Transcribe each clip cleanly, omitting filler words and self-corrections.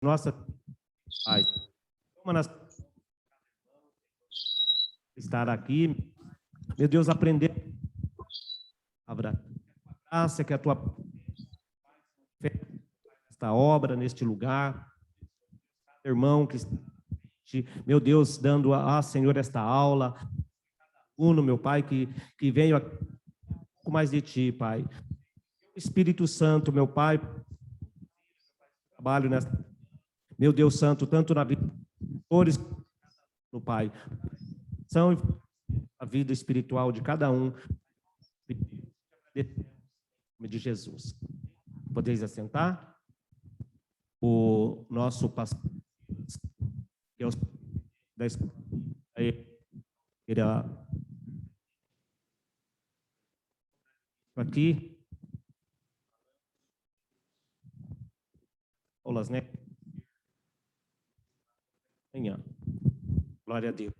Nossa, Pai, toma nas estar aqui, meu Deus, aprender a palavra, graça que a tua fé esta obra neste lugar, irmão que meu Deus, dando Senhor, esta aula, uno, meu Pai, que venho aqui um pouco mais de ti, Pai. Espírito Santo, meu Pai, trabalho nessa, meu Deus Santo, tanto na vida dos no Pai, são a vida espiritual de cada um, em nome de Jesus. Podeis assentar? O nosso pastor, que é o da escola, irá aqui, aulas, né? Amanhã. Glória a Deus.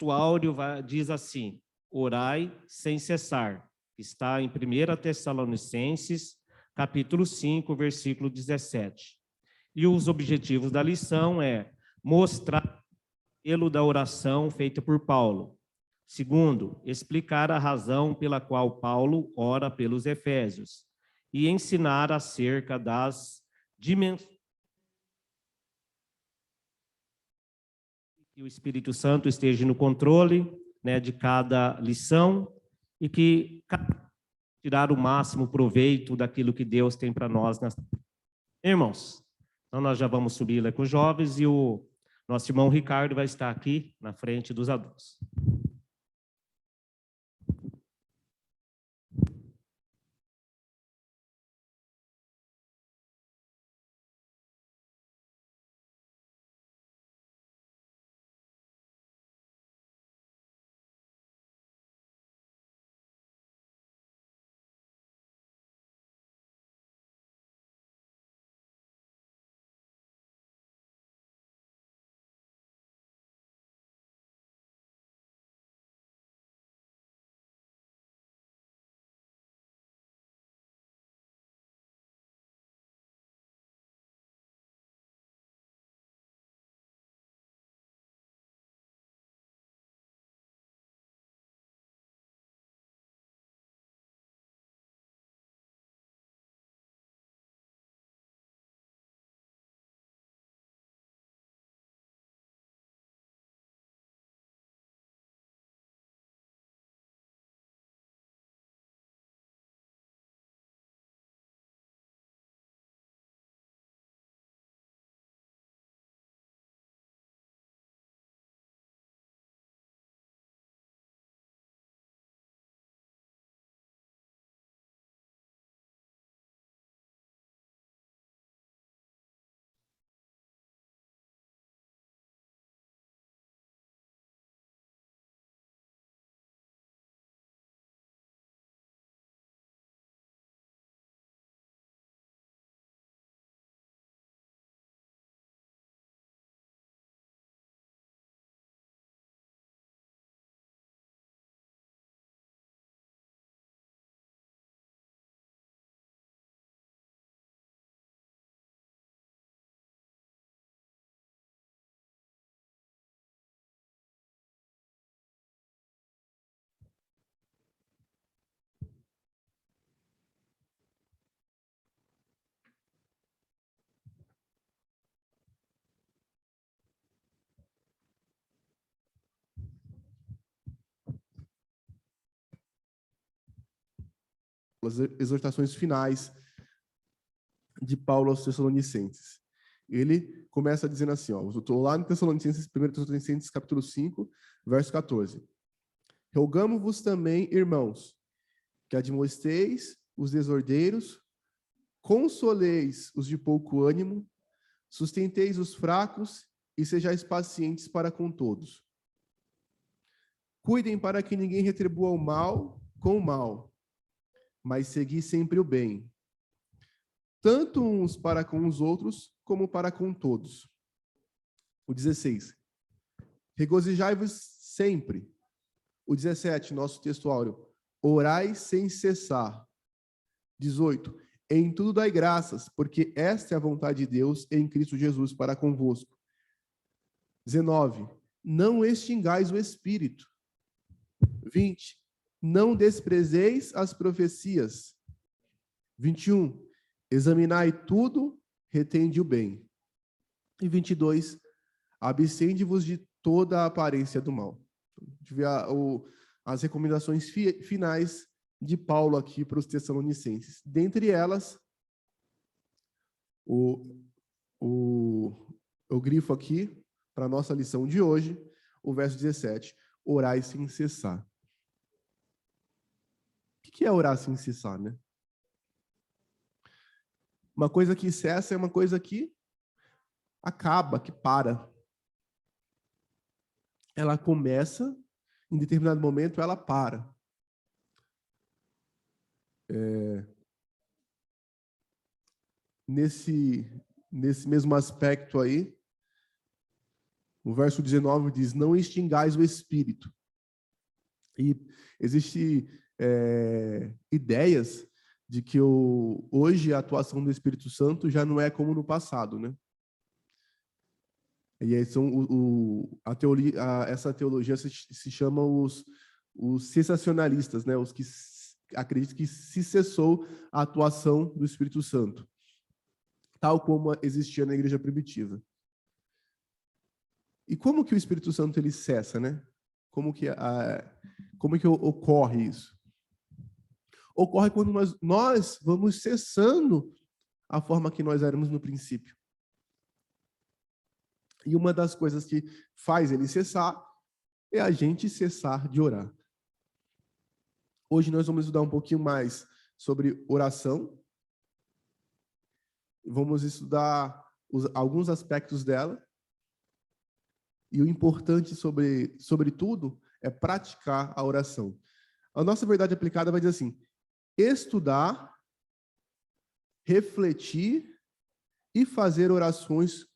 O áudio diz assim: orai sem cessar. Está em 1 Tessalonicenses, capítulo 5, versículo 17. E os objetivos da lição é mostrar o da oração feita por Paulo. Segundo, explicar a razão pela qual Paulo ora pelos Efésios e ensinar acerca das dimensões que o Espírito Santo esteja no controle, né, de cada lição e que tirar o máximo proveito daquilo que Deus tem para nós. Irmãos, então nós já vamos subir lá com os jovens e o nosso irmão Ricardo vai estar aqui na frente dos adultos. as exortações finais de Paulo aos Tessalonicenses. Ele começa dizendo assim, ó, eu estou lá no Tessalonicenses, 1 Tessalonicenses, capítulo 5, verso 14. Rogamo-vos também, irmãos, que admoesteis os desordeiros, consoleis os de pouco ânimo, sustenteis os fracos e sejais pacientes para com todos. Cuidem para que ninguém retribua o mal com o mal, mas segui sempre o bem, tanto uns para com os outros, como para com todos. O 16. Regozijai-vos sempre. O 17, nosso textuário. Orai sem cessar. 18. Em tudo dai graças, porque esta é a vontade de Deus em Cristo Jesus para convosco. 19. Não extingais o espírito. 20. Não desprezeis as profecias. 21. Examinai tudo, retende o bem. E 22. Abstende-vos de toda a aparência do mal. A gente vê as recomendações finais de Paulo aqui para os Tessalonicenses. Dentre elas, eu grifo aqui, para a nossa lição de hoje, o verso 17. Orai sem cessar. O que é orar sem cessar, né? Uma coisa que cessa é uma coisa que acaba, que para. Ela começa, em determinado momento ela para. Nesse mesmo aspecto aí, o verso 19 diz, não extingais o espírito. E existe ideias de que hoje a atuação do Espírito Santo já não é como no passado, né? E aí essa teologia se chama os sensacionalistas, né? Os que acreditam que se cessou a atuação do Espírito Santo, tal como existia na igreja primitiva. E como que o Espírito Santo ele cessa, né? Como que ocorre isso? Ocorre quando nós vamos cessando a forma que nós éramos no princípio. E uma das coisas que faz ele cessar é a gente cessar de orar. Hoje nós vamos estudar um pouquinho mais sobre oração. Vamos estudar alguns aspectos dela. E o importante sobre tudo é praticar a oração. A nossa verdade aplicada vai dizer assim: estudar, refletir e fazer orações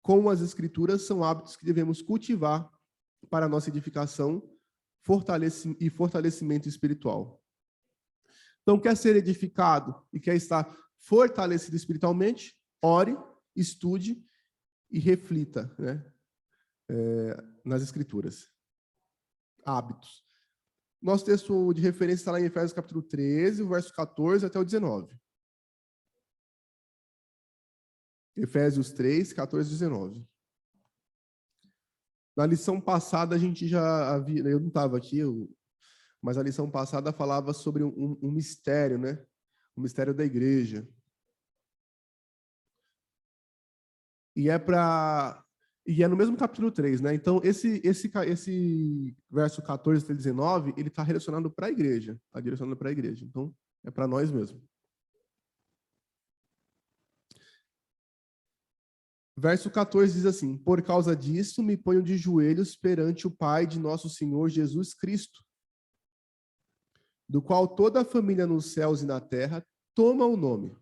com as Escrituras são hábitos que devemos cultivar para a nossa edificação e fortalecimento espiritual. Então, quer ser edificado e quer estar fortalecido espiritualmente? Ore, estude e reflita, né? Nas Escrituras. Hábitos. Nosso texto de referência está lá em Efésios capítulo 13, verso 14 até o 19. Efésios 3, 14 e 19. Na lição passada a gente já havia, eu não estava aqui, mas a lição passada falava sobre um mistério, né? O mistério da igreja. E é no mesmo capítulo 3, né? Então, esse verso 14 até 19, ele está relacionado para a igreja. Está direcionado para a igreja. Então, é para nós mesmo. Verso 14 diz assim: por causa disso, me ponho de joelhos perante o Pai de nosso Senhor Jesus Cristo, do qual toda a família nos céus e na terra toma o nome,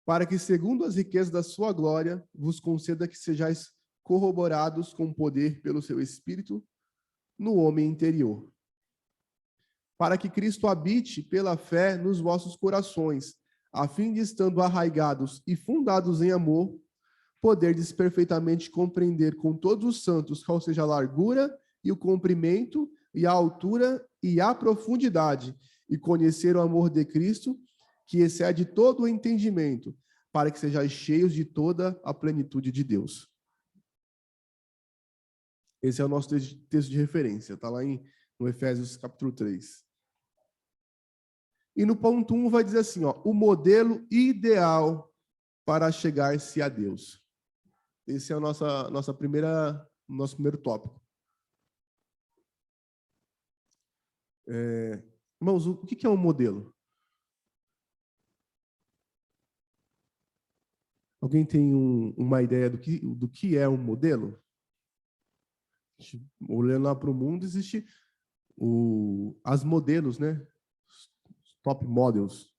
para que, segundo as riquezas da sua glória, vos conceda que sejais corroborados com poder pelo seu Espírito no homem interior, para que Cristo habite pela fé nos vossos corações, a fim de, estando arraigados e fundados em amor, poderdes perfeitamente compreender com todos os santos qual seja a largura e o comprimento e a altura e a profundidade, e conhecer o amor de Cristo, que excede todo o entendimento, para que sejais cheios de toda a plenitude de Deus. Esse é o nosso texto de referência, está lá no Efésios capítulo 3. E no ponto 1 vai dizer assim, ó, o modelo ideal para chegar-se a Deus. Esse é o nosso primeiro tópico. Irmãos, o que é um modelo? Alguém tem uma ideia do que é um modelo? Olhando lá para o mundo, existe as modelos, né? Top models.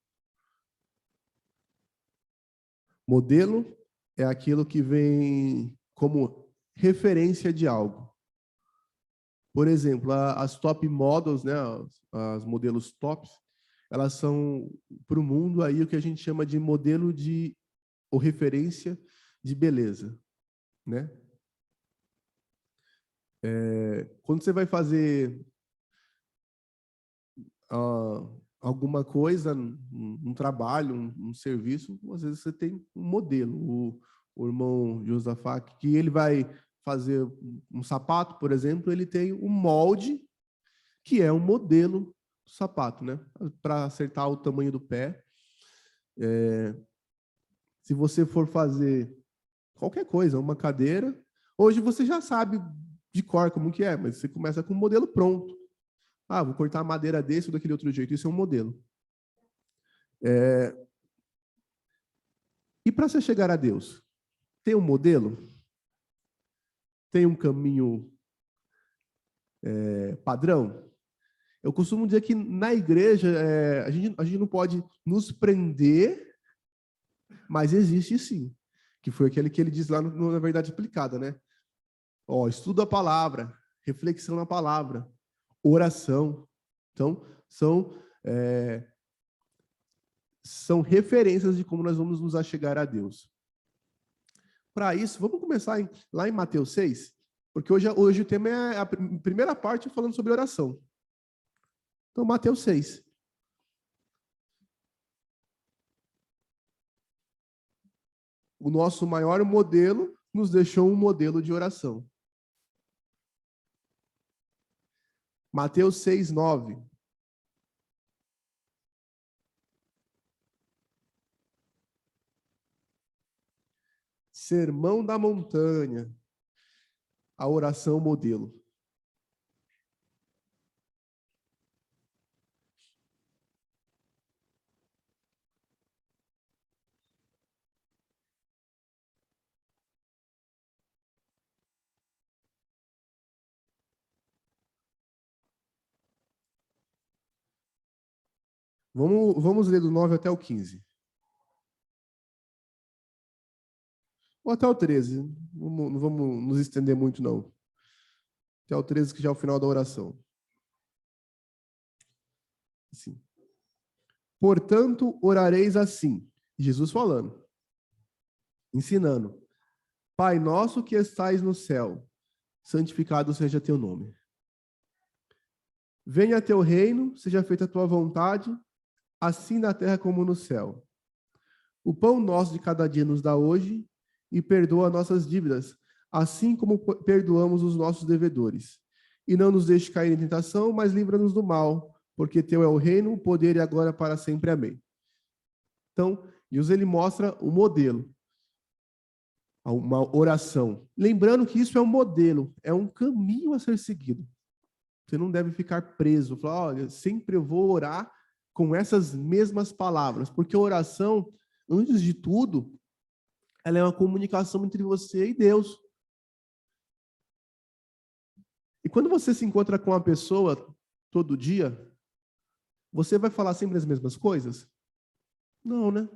Modelo é aquilo que vem como referência de algo. Por exemplo, as top models, né? As modelos tops, elas são para o mundo aí o que a gente chama de modelo ou referência de beleza, né? Quando você vai fazer alguma coisa, um trabalho, um serviço, às vezes você tem um modelo. O irmão Josafat, que ele vai fazer um sapato, por exemplo, ele tem um molde que é um modelo do sapato, né? Para acertar o tamanho do pé. Se você for fazer qualquer coisa, uma cadeira, hoje você já sabe de cor como que é, mas você começa com um modelo pronto. Vou cortar a madeira desse ou daquele outro jeito. Isso é um modelo. E para você chegar a Deus, tem um modelo? Tem um caminho padrão? Eu costumo dizer que na igreja a gente não pode nos prender, mas existe sim. Que foi aquele que ele diz lá na Verdade Aplicada, né? Estudo a palavra, reflexão na palavra, oração. Então, são referências de como nós vamos nos achegar a Deus. Para isso, vamos começar lá em Mateus 6, porque hoje o tema é a primeira parte falando sobre oração. Então, Mateus 6. O nosso maior modelo nos deixou um modelo de oração. Mateus 6, 9. Sermão da Montanha, a oração modelo. Vamos ler do 9 até o 15. Ou até o 13. Não vamos nos estender muito, não. Até o 13, que já é o final da oração. Assim. Portanto, orareis assim. Jesus falando. Ensinando. Pai nosso que estais no céu, santificado seja teu nome. Venha teu reino, seja feita a tua vontade, assim na terra como no céu. O pão nosso de cada dia nos dá hoje, e perdoa nossas dívidas, assim como perdoamos os nossos devedores. E não nos deixe cair em tentação, mas livra-nos do mal, porque teu é o reino, o poder e a glória para sempre. Amém. Então, Jesus ele mostra o modelo, uma oração. Lembrando que isso é um modelo, é um caminho a ser seguido. Você não deve ficar preso, falar, olha, sempre eu vou orar com essas mesmas palavras, porque a oração, antes de tudo, ela é uma comunicação entre você e Deus. E quando você se encontra com uma pessoa todo dia, você vai falar sempre as mesmas coisas? Não, né?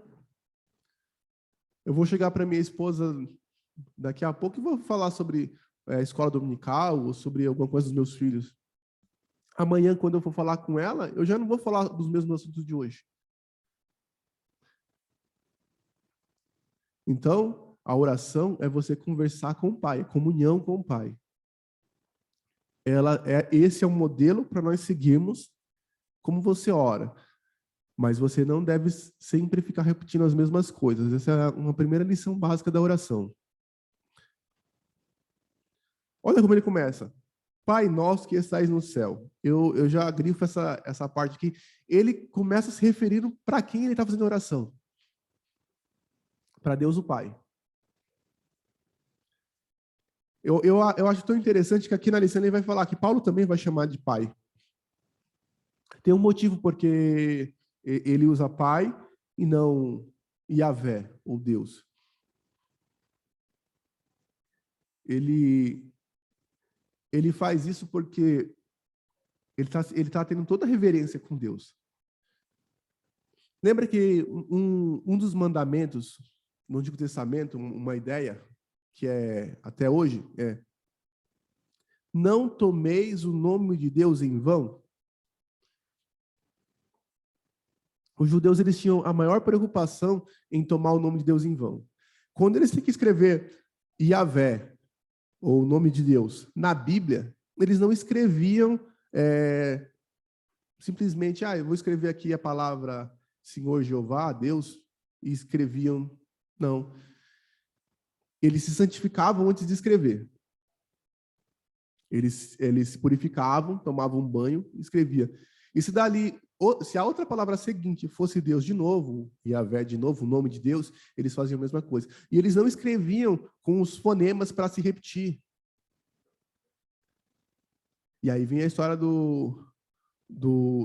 Eu vou chegar para minha esposa daqui a pouco e vou falar sobre a escola dominical ou sobre alguma coisa dos meus filhos. Amanhã, quando eu for falar com ela, eu já não vou falar dos mesmos assuntos de hoje. Então, a oração é você conversar com o Pai, comunhão com o Pai. Esse é o modelo para nós seguirmos como você ora. Mas você não deve sempre ficar repetindo as mesmas coisas. Essa é uma primeira lição básica da oração. Olha como ele começa. Pai nosso que estais no céu. Eu já grifo essa parte aqui. Ele começa se referindo para quem ele está fazendo oração. Para Deus o Pai. Eu acho tão interessante que aqui na lição ele vai falar que Paulo também vai chamar de Pai. Tem um motivo porque ele usa Pai e não Yahvé, ou Deus. Ele faz isso porque ele tá tendo toda a reverência com Deus. Lembra que um dos mandamentos no Antigo Testamento, uma ideia que é até hoje, é: não tomeis o nome de Deus em vão. Os judeus, eles tinham a maior preocupação em tomar o nome de Deus em vão. Quando eles têm que escrever Yahvé, ou o nome de Deus, na Bíblia, eles não escreviam simplesmente, eu vou escrever aqui a palavra Senhor Jeová, Deus, e escreviam. Não. Eles se santificavam antes de escrever. Eles se purificavam, tomavam um banho e escreviam. E se a outra palavra seguinte fosse Deus de novo, Yahvé de novo, o nome de Deus, eles faziam a mesma coisa. E eles não escreviam com os fonemas para se repetir. E aí vem a história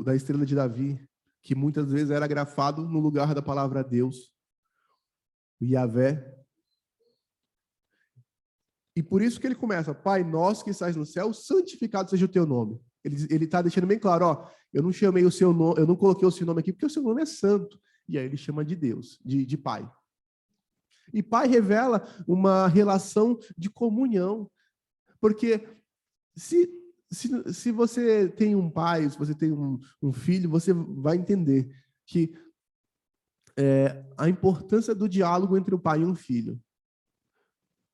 da estrela de Davi, que muitas vezes era grafado no lugar da palavra Deus, o Yahvé. E por isso que ele começa: Pai nosso que estás no céu, santificado seja o teu nome. Ele está deixando bem claro, eu não chamei o seu nome, eu não coloquei o seu nome aqui porque o seu nome é santo. E aí ele chama de Deus, de Pai. E Pai revela uma relação de comunhão. Porque se você tem um pai, se você tem um filho, você vai entender que a importância do diálogo entre o pai e um filho.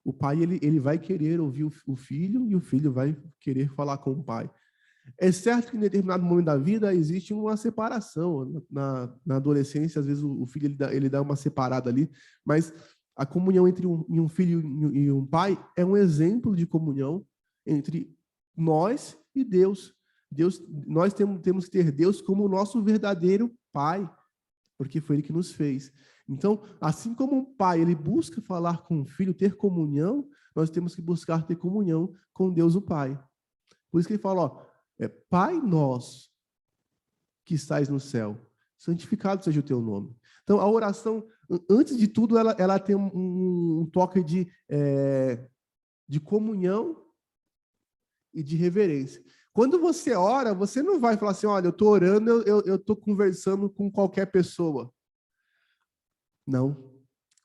O pai ele vai querer ouvir o filho e o filho vai querer falar com o pai. É certo que em determinado momento da vida existe uma separação. Na adolescência, às vezes o filho ele dá uma separada ali, mas a comunhão entre um filho e um pai é um exemplo de comunhão entre nós e Deus. Nós temos que ter Deus como o nosso verdadeiro pai, porque foi ele que nos fez. Então, assim como um pai ele busca falar com o filho, ter comunhão, nós temos que buscar ter comunhão com Deus o Pai. Por isso que ele fala, Pai nosso que estais no céu, santificado seja o teu nome. Então, a oração, antes de tudo, ela tem um toque de comunhão e de reverência. Quando você ora, você não vai falar assim, olha, eu estou orando, eu estou conversando com qualquer pessoa. Não.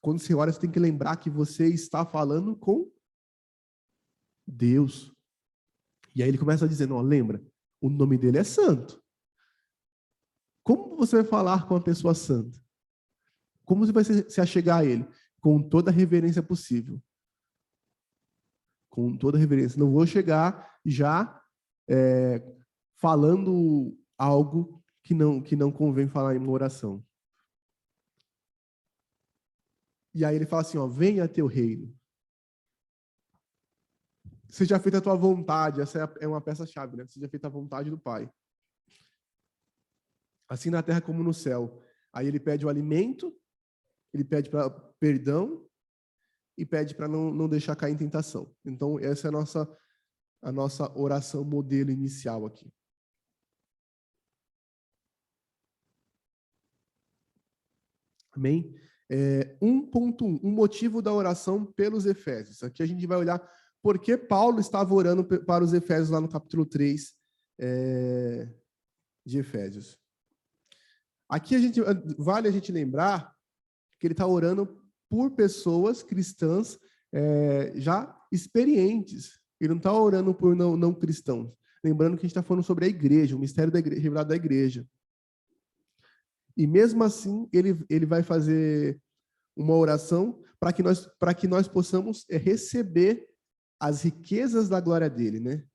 Quando você ora, você tem que lembrar que você está falando com Deus. E aí ele começa dizendo, lembra, o nome dele é santo. Como você vai falar com uma pessoa santa? Como você vai se achegar a ele? Com toda a reverência possível. Com toda a reverência. Não vou chegar já falando algo que não convém falar em uma oração. E aí ele fala assim, venha a teu reino. Seja feita a tua vontade. Essa é uma peça-chave, né? Seja feita a vontade do Pai. Assim na terra como no céu. Aí ele pede o alimento, ele pede para perdão e pede para não deixar cair em tentação. Então, essa é a nossa oração modelo inicial aqui. Amém? 1.1, um motivo da oração pelos Efésios. Aqui a gente vai olhar por que Paulo estava orando para os Efésios lá no capítulo 3 de Efésios. Aqui vale a gente lembrar que ele está orando por pessoas cristãs já experientes. Ele não está orando por não cristãos. Lembrando que a gente está falando sobre a igreja, o mistério revelado da igreja. E mesmo assim, ele vai fazer uma oração para que nós possamos receber as riquezas da glória dele, né?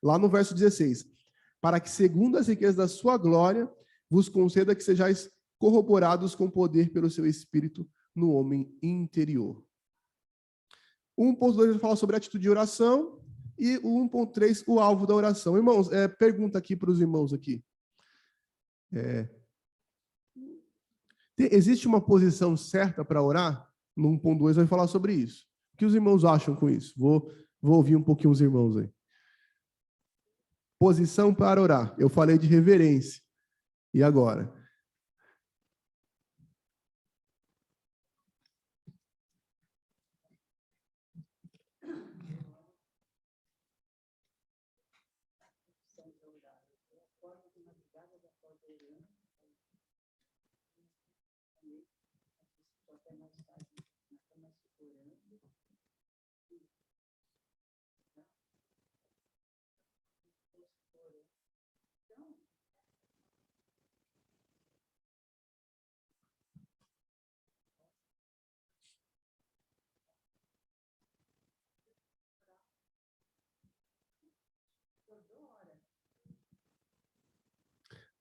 Lá no verso 16, para que segundo as riquezas da sua glória, vos conceda que sejais corroborados com poder pelo seu Espírito no homem interior. O 1.2 vai falar sobre a atitude de oração e o 1.3, o alvo da oração. Irmãos, pergunta aqui para os irmãos aqui. Existe uma posição certa para orar? No 1.2 vai falar sobre isso. O que os irmãos acham com isso? Vou ouvir um pouquinho os irmãos aí. Posição para orar. Eu falei de reverência. E agora?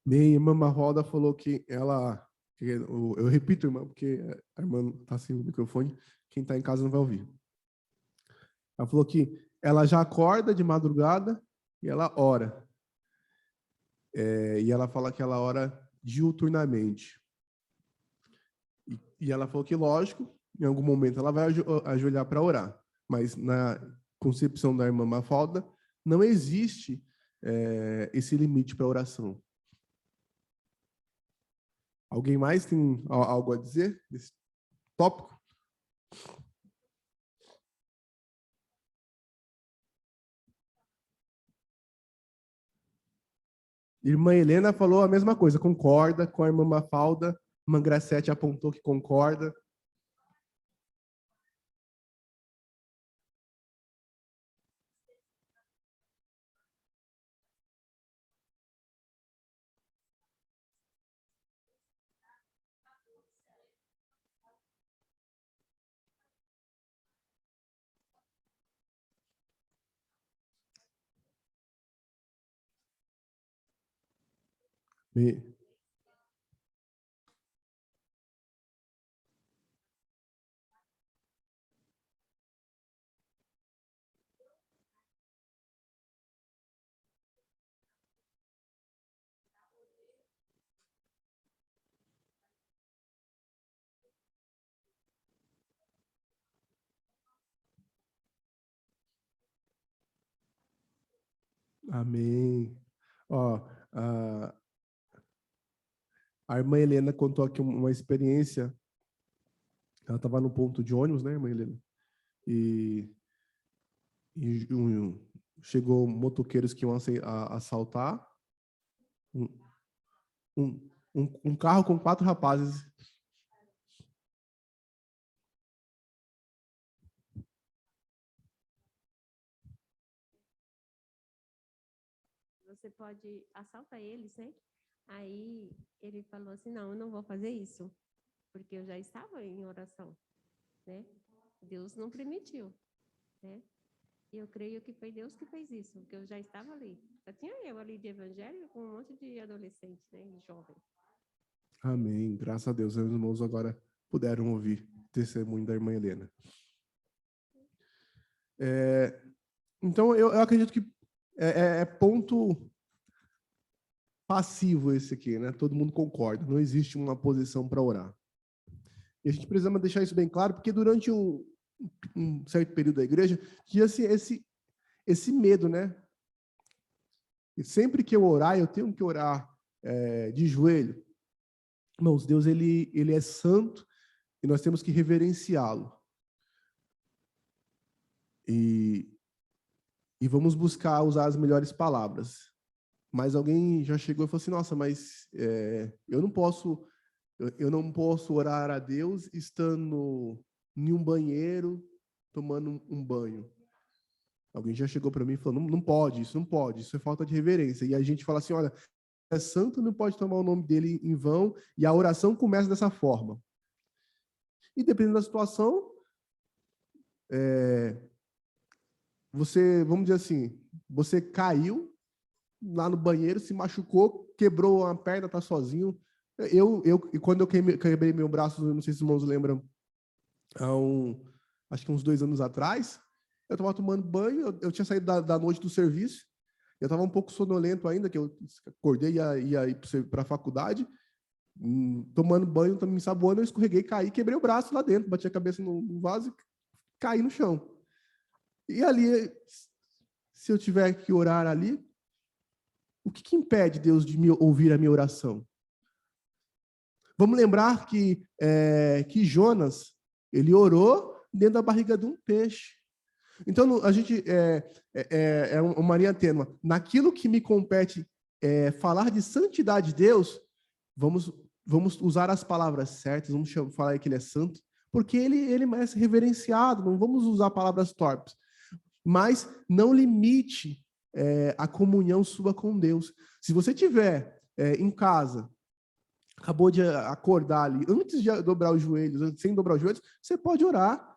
Minha irmã Marroda falou que ela... Eu repito, irmã, porque a irmã está sem o microfone. Quem está em casa não vai ouvir. Ela falou que ela já acorda de madrugada e ela ora. E ela fala que ela ora diuturnamente. E ela falou que, lógico, em algum momento ela vai ajoelhar para orar. Mas na concepção da irmã Mafalda, não existe esse limite para oração. Alguém mais tem algo a dizer desse tópico? Irmã Helena falou a mesma coisa, concorda com a irmã Mafalda. Irmã Gracete apontou que concorda. Amém. Ó, a irmã Helena contou aqui uma experiência. Ela estava no ponto de ônibus, né, irmã Helena? E chegou motoqueiros que iam assaltar um carro com 4 rapazes. Você pode assaltar eles, né? Aí ele falou assim, não, eu não vou fazer isso, porque eu já estava em oração, né? Deus não permitiu, né? E eu creio que foi Deus que fez isso, porque eu já estava ali. Já tinha eu ali de evangelho com um monte de adolescentes, né? E jovens. Amém. Graças a Deus, os irmãos agora puderam ouvir o testemunho da irmã Helena. Então, eu acredito que é ponto passivo esse aqui, né? Todo mundo concorda. Não existe uma posição para orar. E a gente precisa deixar isso bem claro, porque durante um certo período da igreja tinha esse medo, né? E sempre que eu orar, eu tenho que orar de joelho. Irmãos, Deus ele é santo e nós temos que reverenciá-lo. E vamos buscar usar as melhores palavras. Mas alguém já chegou e falou assim, nossa, mas eu não posso orar a Deus estando em um banheiro, tomando um banho. Alguém já chegou para mim e falou, não pode, isso é falta de reverência. E a gente fala assim, olha, é santo, não pode tomar o nome dele em vão, e a oração começa dessa forma. E dependendo da situação, você, vamos dizer assim, você caiu lá no banheiro, se machucou, quebrou uma perna, tá sozinho. E quando eu quebrei meu braço, não sei se os irmãos lembram, acho que uns 2 anos atrás, eu estava tomando banho, eu tinha saído da noite do serviço, eu estava um pouco sonolento ainda, que eu acordei e ia ir para a faculdade, tomando banho, me ensaboando, eu escorreguei, caí, quebrei o braço lá dentro, bati a cabeça no vaso e caí no chão. E ali, se eu tiver que orar ali, o que impede Deus de me ouvir a minha oração? Vamos lembrar que Jonas, ele orou dentro da barriga de um peixe. Então, a gente uma linha tênue. Naquilo que me compete falar de santidade de Deus, vamos usar as palavras certas, vamos falar que ele é santo, porque ele merece reverenciado, não vamos usar palavras torpes. Mas não limite a comunhão sua com Deus. Se você tiver em casa, acabou de acordar ali, antes de dobrar os joelhos, sem dobrar os joelhos, você pode orar.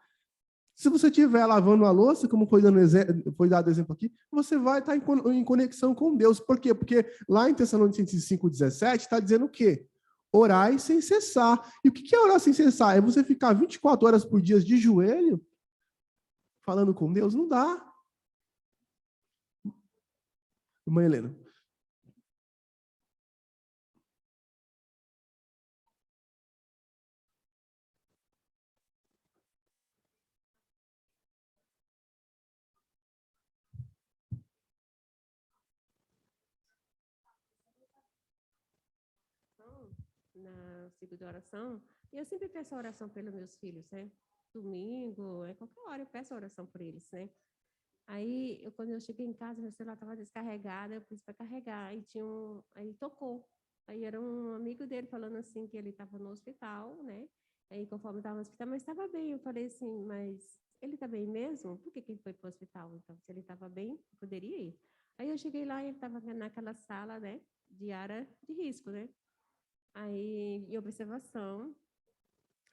Se você estiver lavando a louça, como foi dado exemplo aqui, você vai estar em conexão com Deus. Por quê? Porque lá em Tessalonicenses 5,17 está dizendo o quê? Orai sem cessar. E o que é orar sem cessar? É você ficar 24 horas por dia de joelho falando com Deus? Não dá. Irmã Helena. Na segunda oração, e eu sempre peço a oração pelos meus filhos, né? Domingo, qualquer hora eu peço a oração por eles, né? Aí, quando eu cheguei em casa, meu celular estava descarregado, eu pus para carregar, aí tocou. Aí era um amigo dele falando assim que ele estava no hospital, né? Aí, conforme estava no hospital, mas estava bem. Eu falei assim, mas ele está bem mesmo? Por que ele foi para o hospital? Então, se ele estava bem, poderia ir. Aí eu cheguei lá e ele estava naquela sala, né? De área de risco, né? Aí, em observação,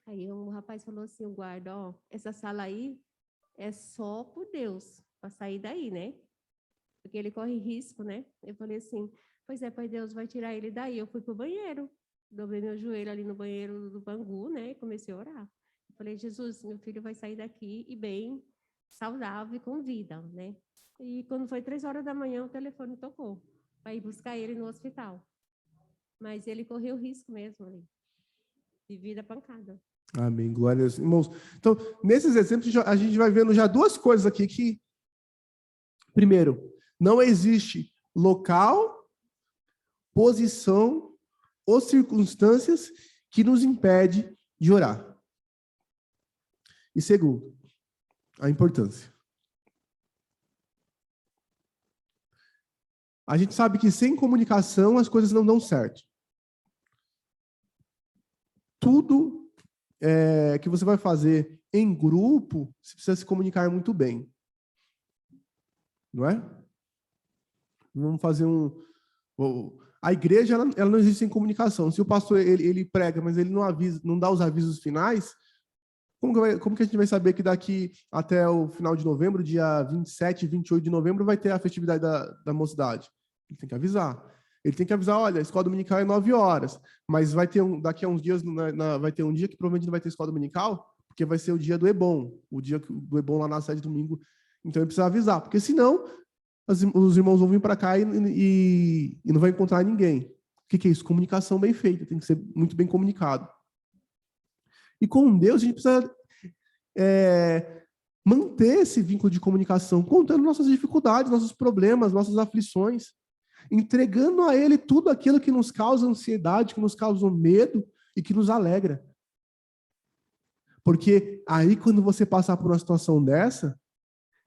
aí um rapaz falou assim, o guarda, ó, essa sala aí é só por Deus, para sair daí, né? Porque ele corre risco, né? Eu falei assim, pois é, pai, Deus vai tirar ele daí. Eu fui pro banheiro, dobrei meu joelho ali no banheiro do Bangu, né? E comecei a orar. Eu falei, Jesus, meu filho vai sair daqui e bem, saudável e com vida, né? E quando foi 3 horas da manhã, o telefone tocou para ir buscar ele no hospital. Mas ele correu risco mesmo ali, de vida pancada. Amém, glória a Deus. Irmãos, então, nesses exemplos, a gente vai vendo já 2 coisas aqui que, primeiro, não existe local, posição ou circunstâncias que nos impede de orar. E segundo, a importância. A gente sabe que sem comunicação as coisas não dão certo. Tudo que você vai fazer em grupo, você precisa se comunicar muito bem. Não é? Vamos fazer a igreja, ela não existe sem comunicação. Se o pastor ele prega, mas ele não avisa, não dá os avisos finais, como que a gente vai saber que daqui até o final de novembro, dia 27, 28 de novembro, vai ter a festividade da mocidade? Ele tem que avisar. Ele tem que avisar, olha, a escola dominical é 9 horas, mas vai ter daqui a uns dias, vai ter um dia que provavelmente não vai ter escola dominical, porque vai ser o dia do Ebon, o dia do Ebon lá na sede domingo. Então ele precisa avisar, porque senão os irmãos vão vir para cá e não vai encontrar ninguém. O que é isso? Comunicação bem feita, tem que ser muito bem comunicado. E com Deus a gente precisa manter esse vínculo de comunicação, contando nossas dificuldades, nossos problemas, nossas aflições, entregando a Ele tudo aquilo que nos causa ansiedade, que nos causa medo e que nos alegra. Porque aí, quando você passar por uma situação dessa,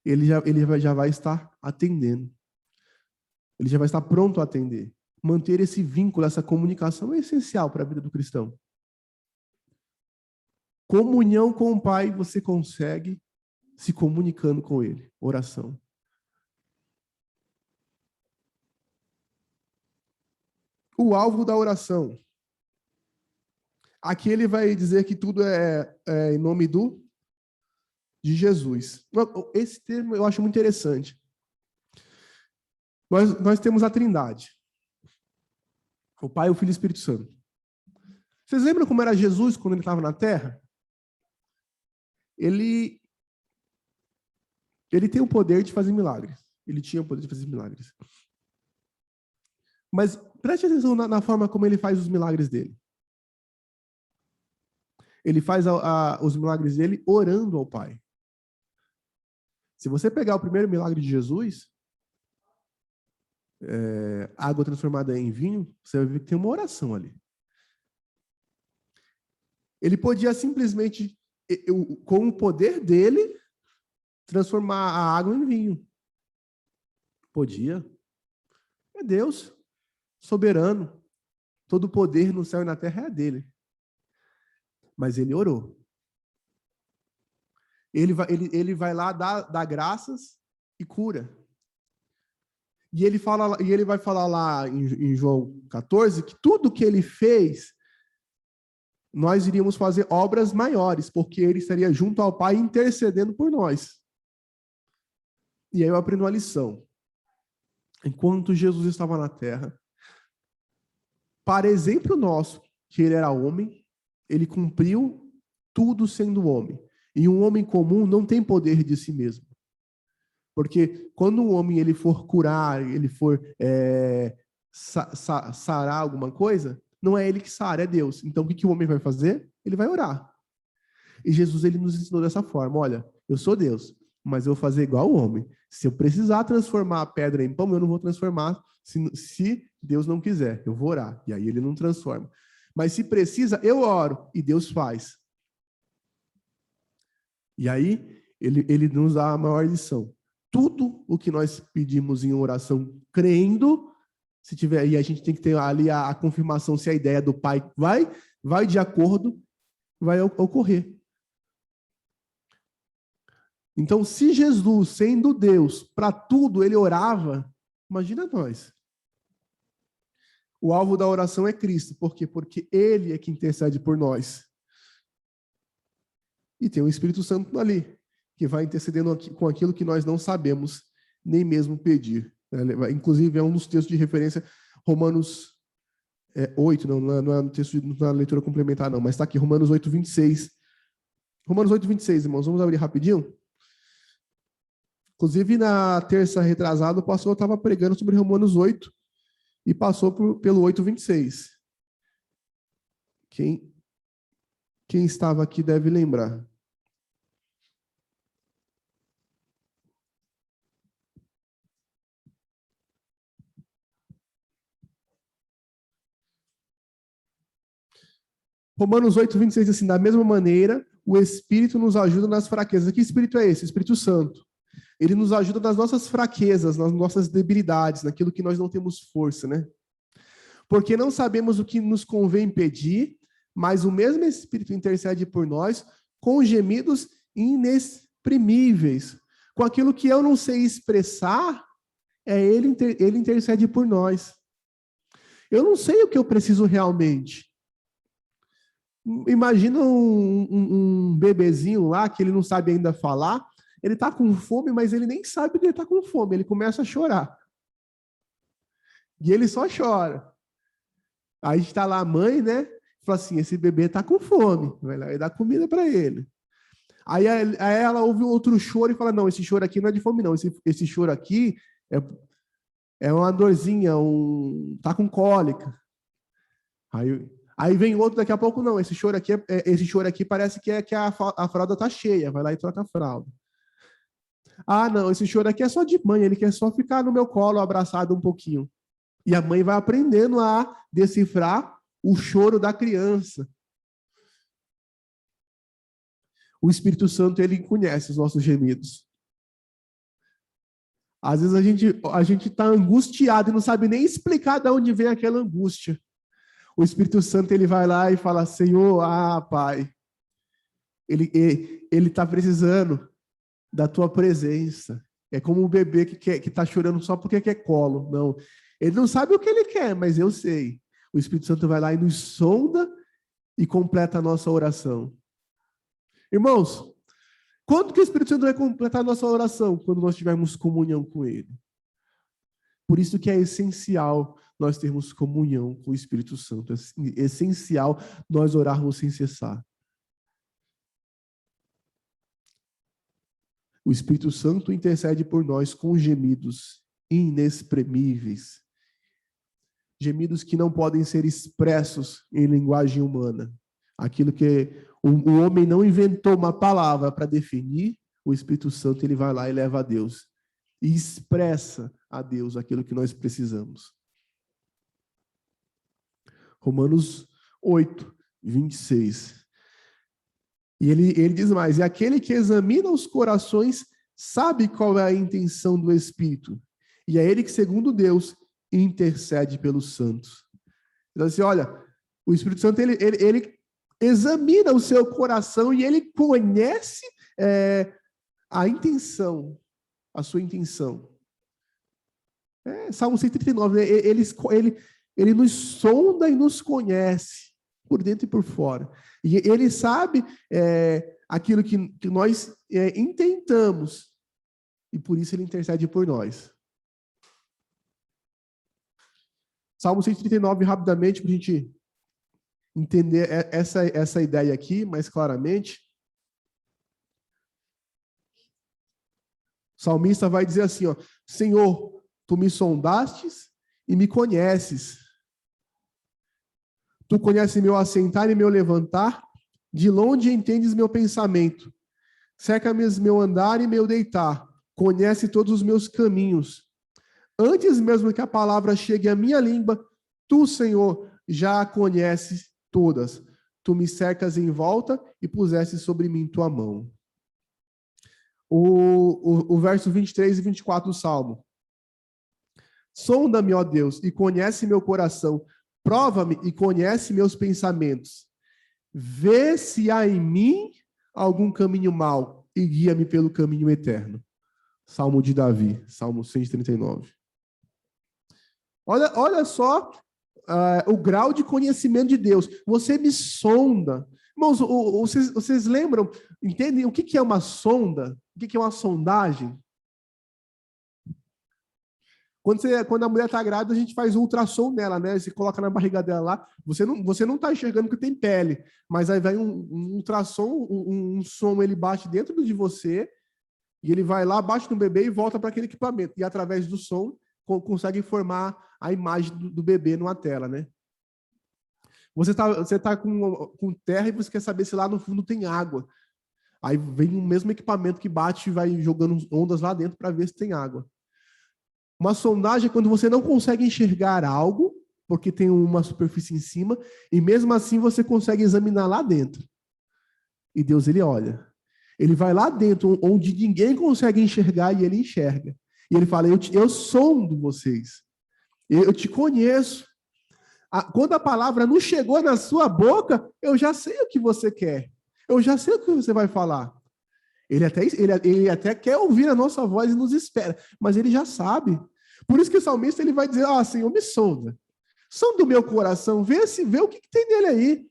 ele já vai estar atendendo. Ele já vai estar pronto a atender. Manter esse vínculo, essa comunicação é essencial para a vida do cristão. Comunhão com o Pai você consegue se comunicando com Ele. Oração. O alvo da oração. Aqui ele vai dizer que tudo é em nome de Jesus. Esse termo eu acho muito interessante. Nós temos a Trindade. O Pai, o Filho e o Espírito Santo. Vocês lembram como era Jesus quando ele estava na Terra? Ele Ele tem o poder de fazer milagres. Ele tinha o poder de fazer milagres. Mas preste atenção na forma como ele faz os milagres dele. Ele faz os milagres dele orando ao Pai. Se você pegar o primeiro milagre de Jesus, água transformada em vinho, você vai ver que tem uma oração ali. Ele podia simplesmente, com o poder dele, transformar a água em vinho. Podia. É Deus, soberano. Todo o poder no céu e na terra é dele. Mas ele orou. Ele vai lá dar graças e cura. E ele vai falar lá em João 14 que tudo que ele fez, nós iríamos fazer obras maiores, porque ele estaria junto ao Pai intercedendo por nós. E aí eu aprendo uma lição. Enquanto Jesus estava na terra, para exemplo nosso, que ele era homem, ele cumpriu tudo sendo homem. E um homem comum não tem poder de si mesmo. Porque quando um homem ele for curar, ele for sarar alguma coisa, não é ele que sara, é Deus. Então o que o homem vai fazer? Ele vai orar. E Jesus ele nos ensinou dessa forma: olha, eu sou Deus, mas eu vou fazer igual o homem. Se eu precisar transformar a pedra em pão, eu não vou transformar se Deus não quiser. Eu vou orar. E aí ele não transforma. Mas se precisa, eu oro e Deus faz. E aí ele nos dá a maior lição. Tudo o que nós pedimos em oração crendo, se tiver, e a gente tem que ter ali a confirmação se a ideia do Pai vai de acordo, vai ocorrer. Então, se Jesus, sendo Deus, para tudo ele orava, imagina nós. O alvo da oração é Cristo. Por quê? Porque ele é que intercede por nós. E tem o Espírito Santo ali, que vai intercedendo com aquilo que nós não sabemos nem mesmo pedir. Inclusive, é um dos textos de referência, Romanos 8, não é no texto na leitura complementar, não, mas está aqui, Romanos 8, 26. Romanos 8, 26, irmãos, vamos abrir rapidinho? Inclusive, na terça retrasada, o pastor estava pregando sobre Romanos 8 e passou pelo 8, 26. Quem estava aqui deve lembrar. Romanos 8, 26 diz assim: da mesma maneira, o Espírito nos ajuda nas fraquezas. Que Espírito é esse? Espírito Santo. Ele nos ajuda nas nossas fraquezas, nas nossas debilidades, naquilo que nós não temos força, né? Porque não sabemos o que nos convém pedir, mas o mesmo Espírito intercede por nós com gemidos inexprimíveis. Com aquilo que eu não sei expressar, ele intercede por nós. Eu não sei o que eu preciso realmente. Imagina um bebezinho lá que ele não sabe ainda falar, ele está com fome, mas ele nem sabe que ele está com fome, ele começa a chorar. E ele só chora. Aí está lá a mãe, né? Fala assim, esse bebê está com fome, vai lá e dá comida para ele. Aí ela ouve outro choro e fala, não, esse choro aqui não é de fome não, esse choro aqui é uma dorzinha, tá com cólica. Aí vem outro daqui a pouco, não, esse choro aqui parece que a fralda está cheia, vai lá e troca a fralda. Ah, não, esse choro aqui é só de mãe, ele quer só ficar no meu colo, abraçado um pouquinho. E a mãe vai aprendendo a decifrar o choro da criança. O Espírito Santo, ele conhece os nossos gemidos. Às vezes a gente está angustiado e não sabe nem explicar de onde vem aquela angústia. O Espírito Santo, ele vai lá e fala, Senhor, Pai, ele está precisando da tua presença. É como um bebê que está chorando só porque quer colo. Não, ele não sabe o que ele quer, mas eu sei. O Espírito Santo vai lá e nos sonda e completa a nossa oração. Irmãos, quando que o Espírito Santo vai completar a nossa oração? Quando nós tivermos comunhão com ele. Por isso que é essencial nós termos comunhão com o Espírito Santo. É essencial nós orarmos sem cessar. O Espírito Santo intercede por nós com gemidos inexprimíveis. Gemidos que não podem ser expressos em linguagem humana. Aquilo que o homem não inventou uma palavra para definir, o Espírito Santo ele vai lá e leva a Deus. E expressa a Deus aquilo que nós precisamos. Romanos 8, 26. E ele diz mais, e aquele que examina os corações sabe qual é a intenção do Espírito. E é ele que, segundo Deus, intercede pelos santos. Então, assim, olha, o Espírito Santo, ele examina o seu coração e ele conhece a intenção, a sua intenção. Salmo 139, né? Ele nos sonda e nos conhece, por dentro e por fora. E ele sabe aquilo que nós intentamos, e por isso ele intercede por nós. Salmo 139, rapidamente, para a gente entender essa ideia aqui mais claramente. O salmista vai dizer assim, ó, Senhor, tu me sondastes e me conheces. Tu conheces meu assentar e meu levantar, de longe entendes meu pensamento. Cerca-me meu andar e meu deitar, conhece todos os meus caminhos. Antes mesmo que a palavra chegue à minha língua, tu, Senhor, já a conheces todas. Tu me cercas em volta e puseste sobre mim tua mão. O verso 23 e 24 do Salmo. Sonda-me, ó Deus, e conhece meu coração. Prova-me e conhece meus pensamentos. Vê se há em mim algum caminho mau e guia-me pelo caminho eterno. Salmo de Davi, Salmo 139. Olha só o grau de conhecimento de Deus. Você me sonda. Irmãos, vocês lembram, entendem o que é uma sonda? O que é uma sondagem? Quando a mulher está grávida, a gente faz um ultrassom nela, né? Você coloca na barriga dela lá, você não está enxergando que tem pele, mas aí vai um ultrassom, um som, ele bate dentro de você, e ele vai lá, bate no bebê e volta para aquele equipamento. E através do som, consegue formar a imagem do bebê numa tela, né? Você tá com terra e você quer saber se lá no fundo tem água. Aí vem o mesmo equipamento que bate e vai jogando ondas lá dentro para ver se tem água. Uma sondagem é quando você não consegue enxergar algo, porque tem uma superfície em cima, e mesmo assim você consegue examinar lá dentro. E Deus, ele olha. Ele vai lá dentro, onde ninguém consegue enxergar, e ele enxerga. E ele fala, eu sondo vocês. Eu te conheço. Quando a palavra não chegou na sua boca, eu já sei o que você quer. Eu já sei o que você vai falar. Ele até quer ouvir a nossa voz e nos espera, mas ele já sabe. Por isso que o salmista ele vai dizer, Senhor, me sonda. Sonda o meu coração, vê o que tem nele aí.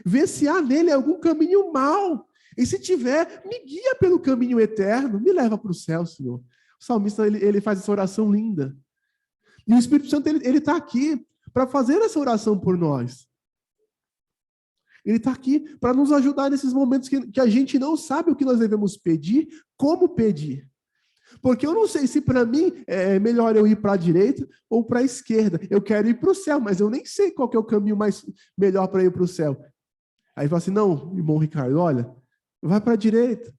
Vê se há nele algum caminho mau. E se tiver, me guia pelo caminho eterno, me leva para o céu, Senhor. O salmista ele faz essa oração linda. E o Espírito Santo ele está aqui para fazer essa oração por nós. Ele está aqui para nos ajudar nesses momentos que a gente não sabe o que nós devemos pedir, como pedir. Porque eu não sei se para mim é melhor eu ir para a direita ou para a esquerda. Eu quero ir para o céu, mas eu nem sei qual que é o caminho melhor para ir para o céu. Aí fala assim, não, irmão Ricardo, olha, vai para a direita.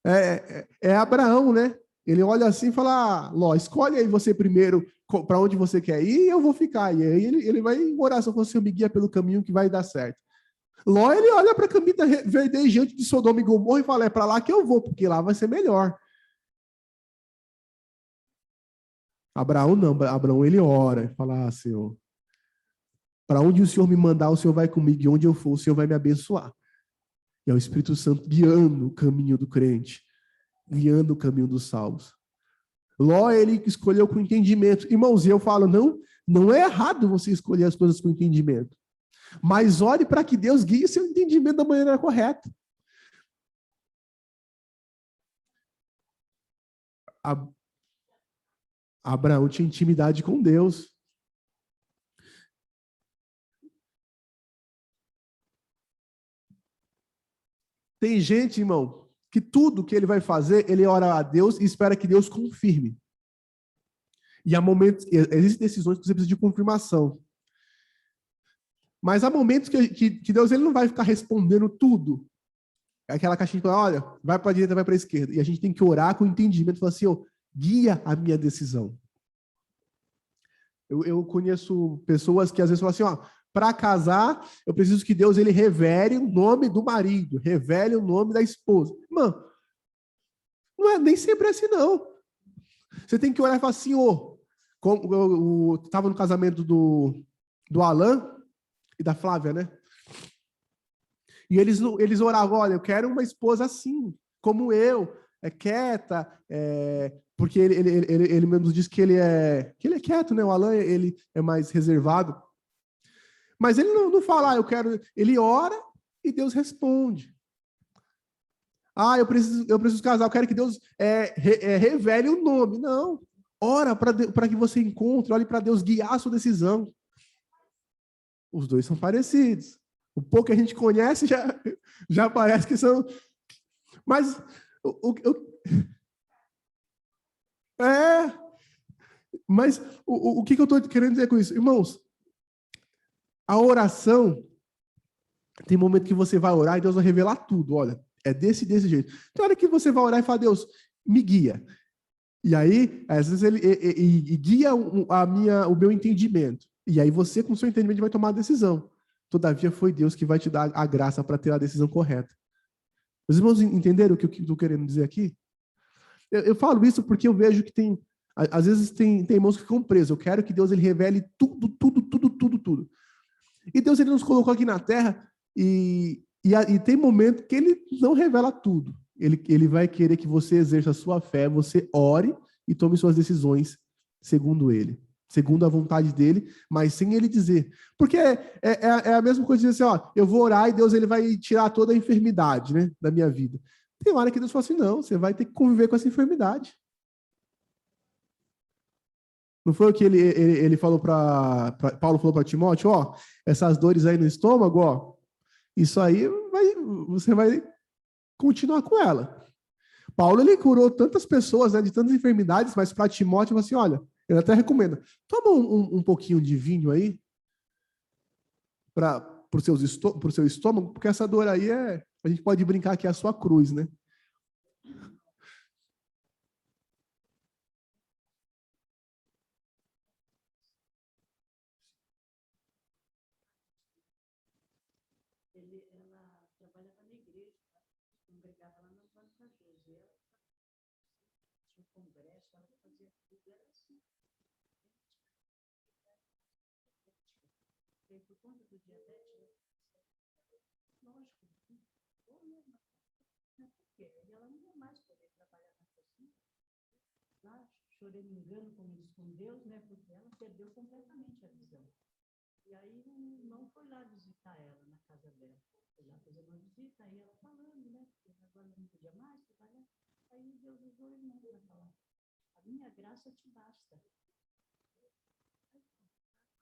É Abraão, né? Ele olha assim e fala, Ló, escolhe aí você primeiro para onde você quer ir e eu vou ficar. E aí ele vai em oração com o Senhor, me guia pelo caminho que vai dar certo. Ló, ele olha para a caminho verdejante de Sodoma e Gomorra e fala, é para lá que eu vou, porque lá vai ser melhor. Abraão não, Abraão ele ora e fala, Senhor, para onde o Senhor me mandar, o Senhor vai comigo, e onde eu for, o Senhor vai me abençoar. E é o Espírito Santo guiando o caminho do crente, guiando o caminho dos salvos. Ló, ele escolheu com entendimento. Irmãos, e eu falo, não é errado você escolher as coisas com entendimento. Mas ore para que Deus guie seu entendimento da maneira correta. Abraão tinha intimidade com Deus. Tem gente, irmão, que tudo que ele vai fazer, ele ora a Deus e espera que Deus confirme. E há momentos, existem decisões que você precisa de confirmação. Mas há momentos que Deus ele não vai ficar respondendo tudo. É aquela caixinha que fala, olha, vai para a direita, vai para a esquerda. E a gente tem que orar com entendimento, falar assim, guia a minha decisão. Eu conheço pessoas que às vezes falam assim, para casar, eu preciso que Deus ele revele o nome do marido, revele o nome da esposa. Mano, não é nem sempre assim, não. Você tem que orar e falar assim, eu estava no casamento do Alan e da Flávia, né? E eles oravam, olha, eu quero uma esposa assim, como eu, quieta, porque ele mesmo diz que ele é quieto, né? O Alan, ele é mais reservado. Mas ele não fala, eu quero... Ele ora e Deus responde. Eu preciso casar, eu quero que Deus revele o nome. Não. Ora para que você encontre, olhe para Deus guiar a sua decisão. Os dois são parecidos. O pouco que a gente conhece já parece que são... Mas mas o que eu estou querendo dizer com isso? Irmãos, a oração, tem momento que você vai orar e Deus vai revelar tudo. Olha, é desse jeito. Tem hora que você vai orar e fala, Deus, me guia. E aí, às vezes, ele guia o meu entendimento. E aí você, com o seu entendimento, vai tomar a decisão. Todavia, foi Deus que vai te dar a graça para ter a decisão correta. Os irmãos entenderam o que eu estou querendo dizer aqui? Eu falo isso porque eu vejo que às vezes tem irmãos que ficam presos. Eu quero que Deus ele revele tudo. E Deus ele nos colocou aqui na Terra e tem momento que ele não revela tudo. Ele vai querer que você exerça a sua fé, você ore e tome suas decisões segundo ele, segundo a vontade dele, mas sem ele dizer. Porque é a mesma coisa de dizer assim, eu vou orar e Deus ele vai tirar toda a enfermidade, né, da minha vida. Tem hora que Deus fala assim, não, você vai ter que conviver com essa enfermidade. Não foi o que ele falou Paulo falou para Timóteo, essas dores aí no estômago, isso aí você vai continuar com ela. Paulo, ele curou tantas pessoas, né, de tantas enfermidades, mas para Timóteo, ele falou assim, olha, ele até recomenda, toma um pouquinho de vinho aí, para o seu estômago, porque essa dor aí a gente pode brincar que é a sua cruz, né? Ela trabalhava na igreja, congregava lá no Antônio Cardoso. Ela tinha um congresso, ela fazia tudo, era assim. E por conta do diabetes, lógico, ou mesmo, por quê? E ela não ia mais poder trabalhar na cozinha. Lá, choramingando, como diz com Deus, né? Porque ela perdeu completamente a visão. E aí um irmão foi lá visitar ela na casa dela. Foi lá fazer uma visita, aí ela falando, né? Porque agora não podia mais trabalhar. Aí Deus usou o irmão para falar. A minha graça te basta.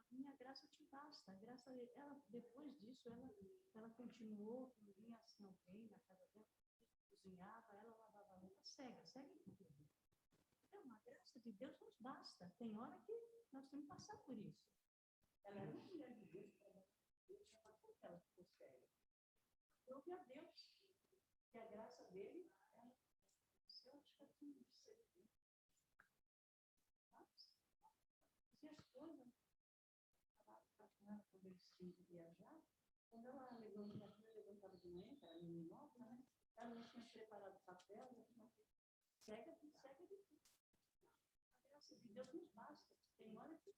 A minha graça te basta. A graça, ela, depois disso, ela continuou, quando vinha assim alguém na casa dela, cozinhava, ela lavava a roupa, segue com tudo. Então, a graça de Deus nos basta. Tem hora que nós temos que passar por isso. Ela era uma mulher de Deus, Deus já passou que ela ficou cega. Louve a Deus, que a graça dele é seu descanso de ser. Se as coisas, quando eles tinham que viajar, quando ela levantava de manhã, que era menina nova, né? Ela não tinha preparado papel, ela tinha cega de tudo. A graça de Deus nos basta. Tem hora que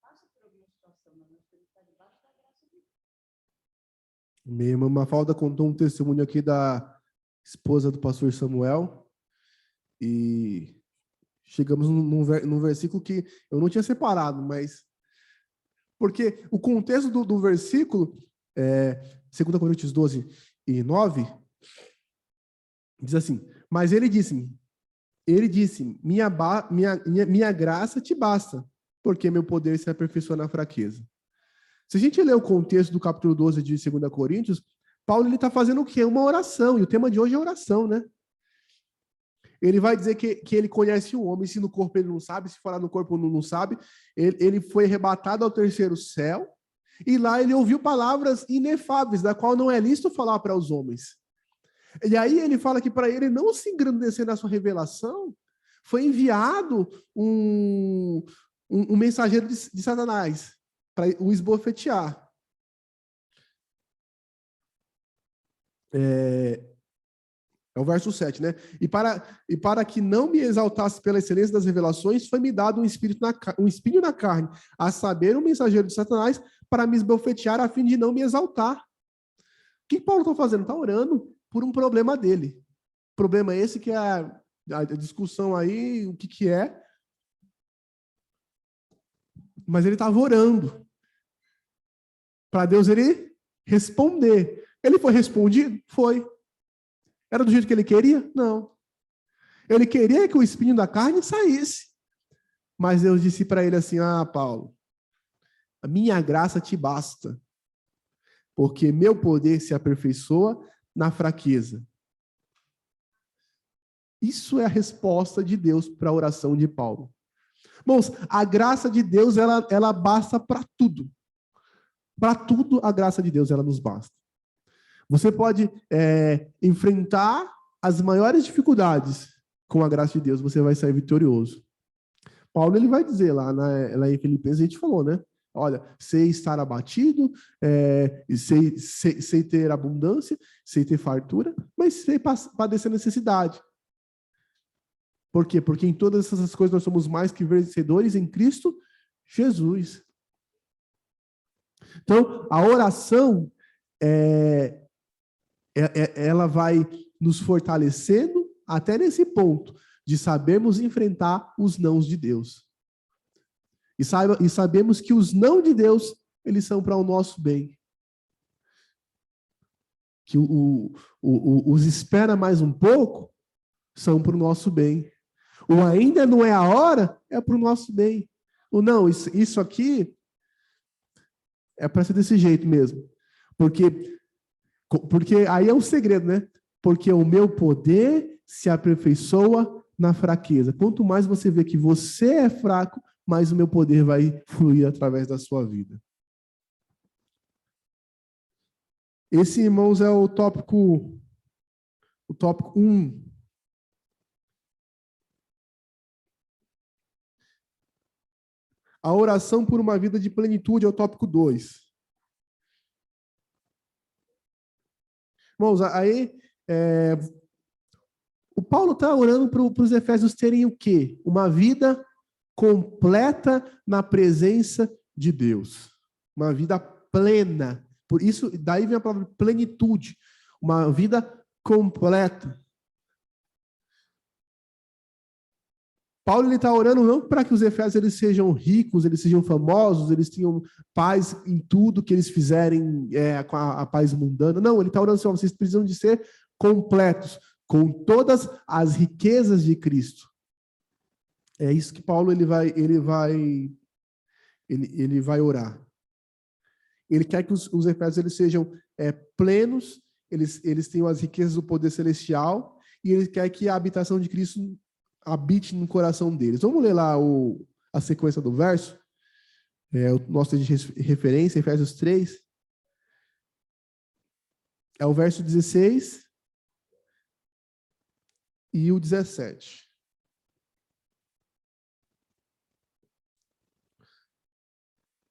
passa por alguma situação, mas nós temos que estar debaixo da graça de Deus. Minha irmã Mafalda contou um testemunho aqui da esposa do pastor Samuel e chegamos num versículo que eu não tinha separado, mas porque o contexto do versículo, 2 Coríntios 12 e 9, diz assim, mas ele disse, minha graça te basta, porque meu poder se aperfeiçoa na fraqueza. Se a gente ler o contexto do capítulo 12 de 2 Coríntios, Paulo está fazendo o quê? Uma oração, e o tema de hoje é oração, né? Ele vai dizer que ele conhece o homem, se no corpo ele não sabe, se fora no corpo não sabe. Ele foi arrebatado ao terceiro céu, e lá ele ouviu palavras inefáveis, da qual não é lícito falar para os homens. E aí ele fala que para ele não se engrandecer na sua revelação, foi enviado um mensageiro de Satanás para o esbofetear. É o verso 7, né? E para que não me exaltasse pela excelência das revelações, foi-me dado um espinho na carne, a saber, um mensageiro de Satanás, para me esbofetear, a fim de não me exaltar. O que Paulo está fazendo? Está orando por um problema dele. Problema esse que é a discussão aí, o que é. Mas ele estava orando para Deus ele responder. Ele foi respondido? Foi. Era do jeito que ele queria? Não. Ele queria que o espinho da carne saísse. Mas Deus disse para ele assim: Paulo, a minha graça te basta, porque meu poder se aperfeiçoa na fraqueza. Isso é a resposta de Deus para a oração de Paulo. Irmãos, a graça de Deus, ela basta para tudo. Para tudo, a graça de Deus, ela nos basta. Você pode enfrentar as maiores dificuldades com a graça de Deus, você vai sair vitorioso. Paulo ele vai dizer lá em Filipenses, a gente falou, né? Olha, sei estar abatido, sei ter abundância, sei ter fartura, mas sei padecer necessidade. Por quê? Porque em todas essas coisas nós somos mais que vencedores em Cristo Jesus. Então, a oração ela vai nos fortalecendo até nesse ponto de sabermos enfrentar os nãos de Deus. E sabemos que os não de Deus, eles são para o nosso bem. Que os espera mais um pouco, são para o nosso bem. O ainda não é a hora, é para o nosso bem. O não, isso aqui é para ser desse jeito mesmo. Porque aí é um segredo, né? Porque o meu poder se aperfeiçoa na fraqueza. Quanto mais você vê que você é fraco, mais o meu poder vai fluir através da sua vida. Esse, irmãos, é o tópico 1. A oração por uma vida de plenitude é o tópico 2. Irmãos, aí o Paulo está orando para os Efésios terem o quê? Uma vida completa na presença de Deus. Uma vida plena. Por isso, daí vem a palavra plenitude. Uma vida completa. Paulo está orando não para que os Efésios eles sejam ricos, eles sejam famosos, eles tenham paz em tudo que eles fizerem com a paz mundana. Não, ele está orando assim: vocês precisam de ser completos, com todas as riquezas de Cristo. É isso que Paulo ele vai orar. Ele quer que os Efésios eles sejam plenos, eles tenham as riquezas do poder celestial, e ele quer que a habitação de Cristo habite no coração deles. Vamos ler lá a sequência do verso. O nosso de referência, Efésios 3. É o verso 16 e o 17.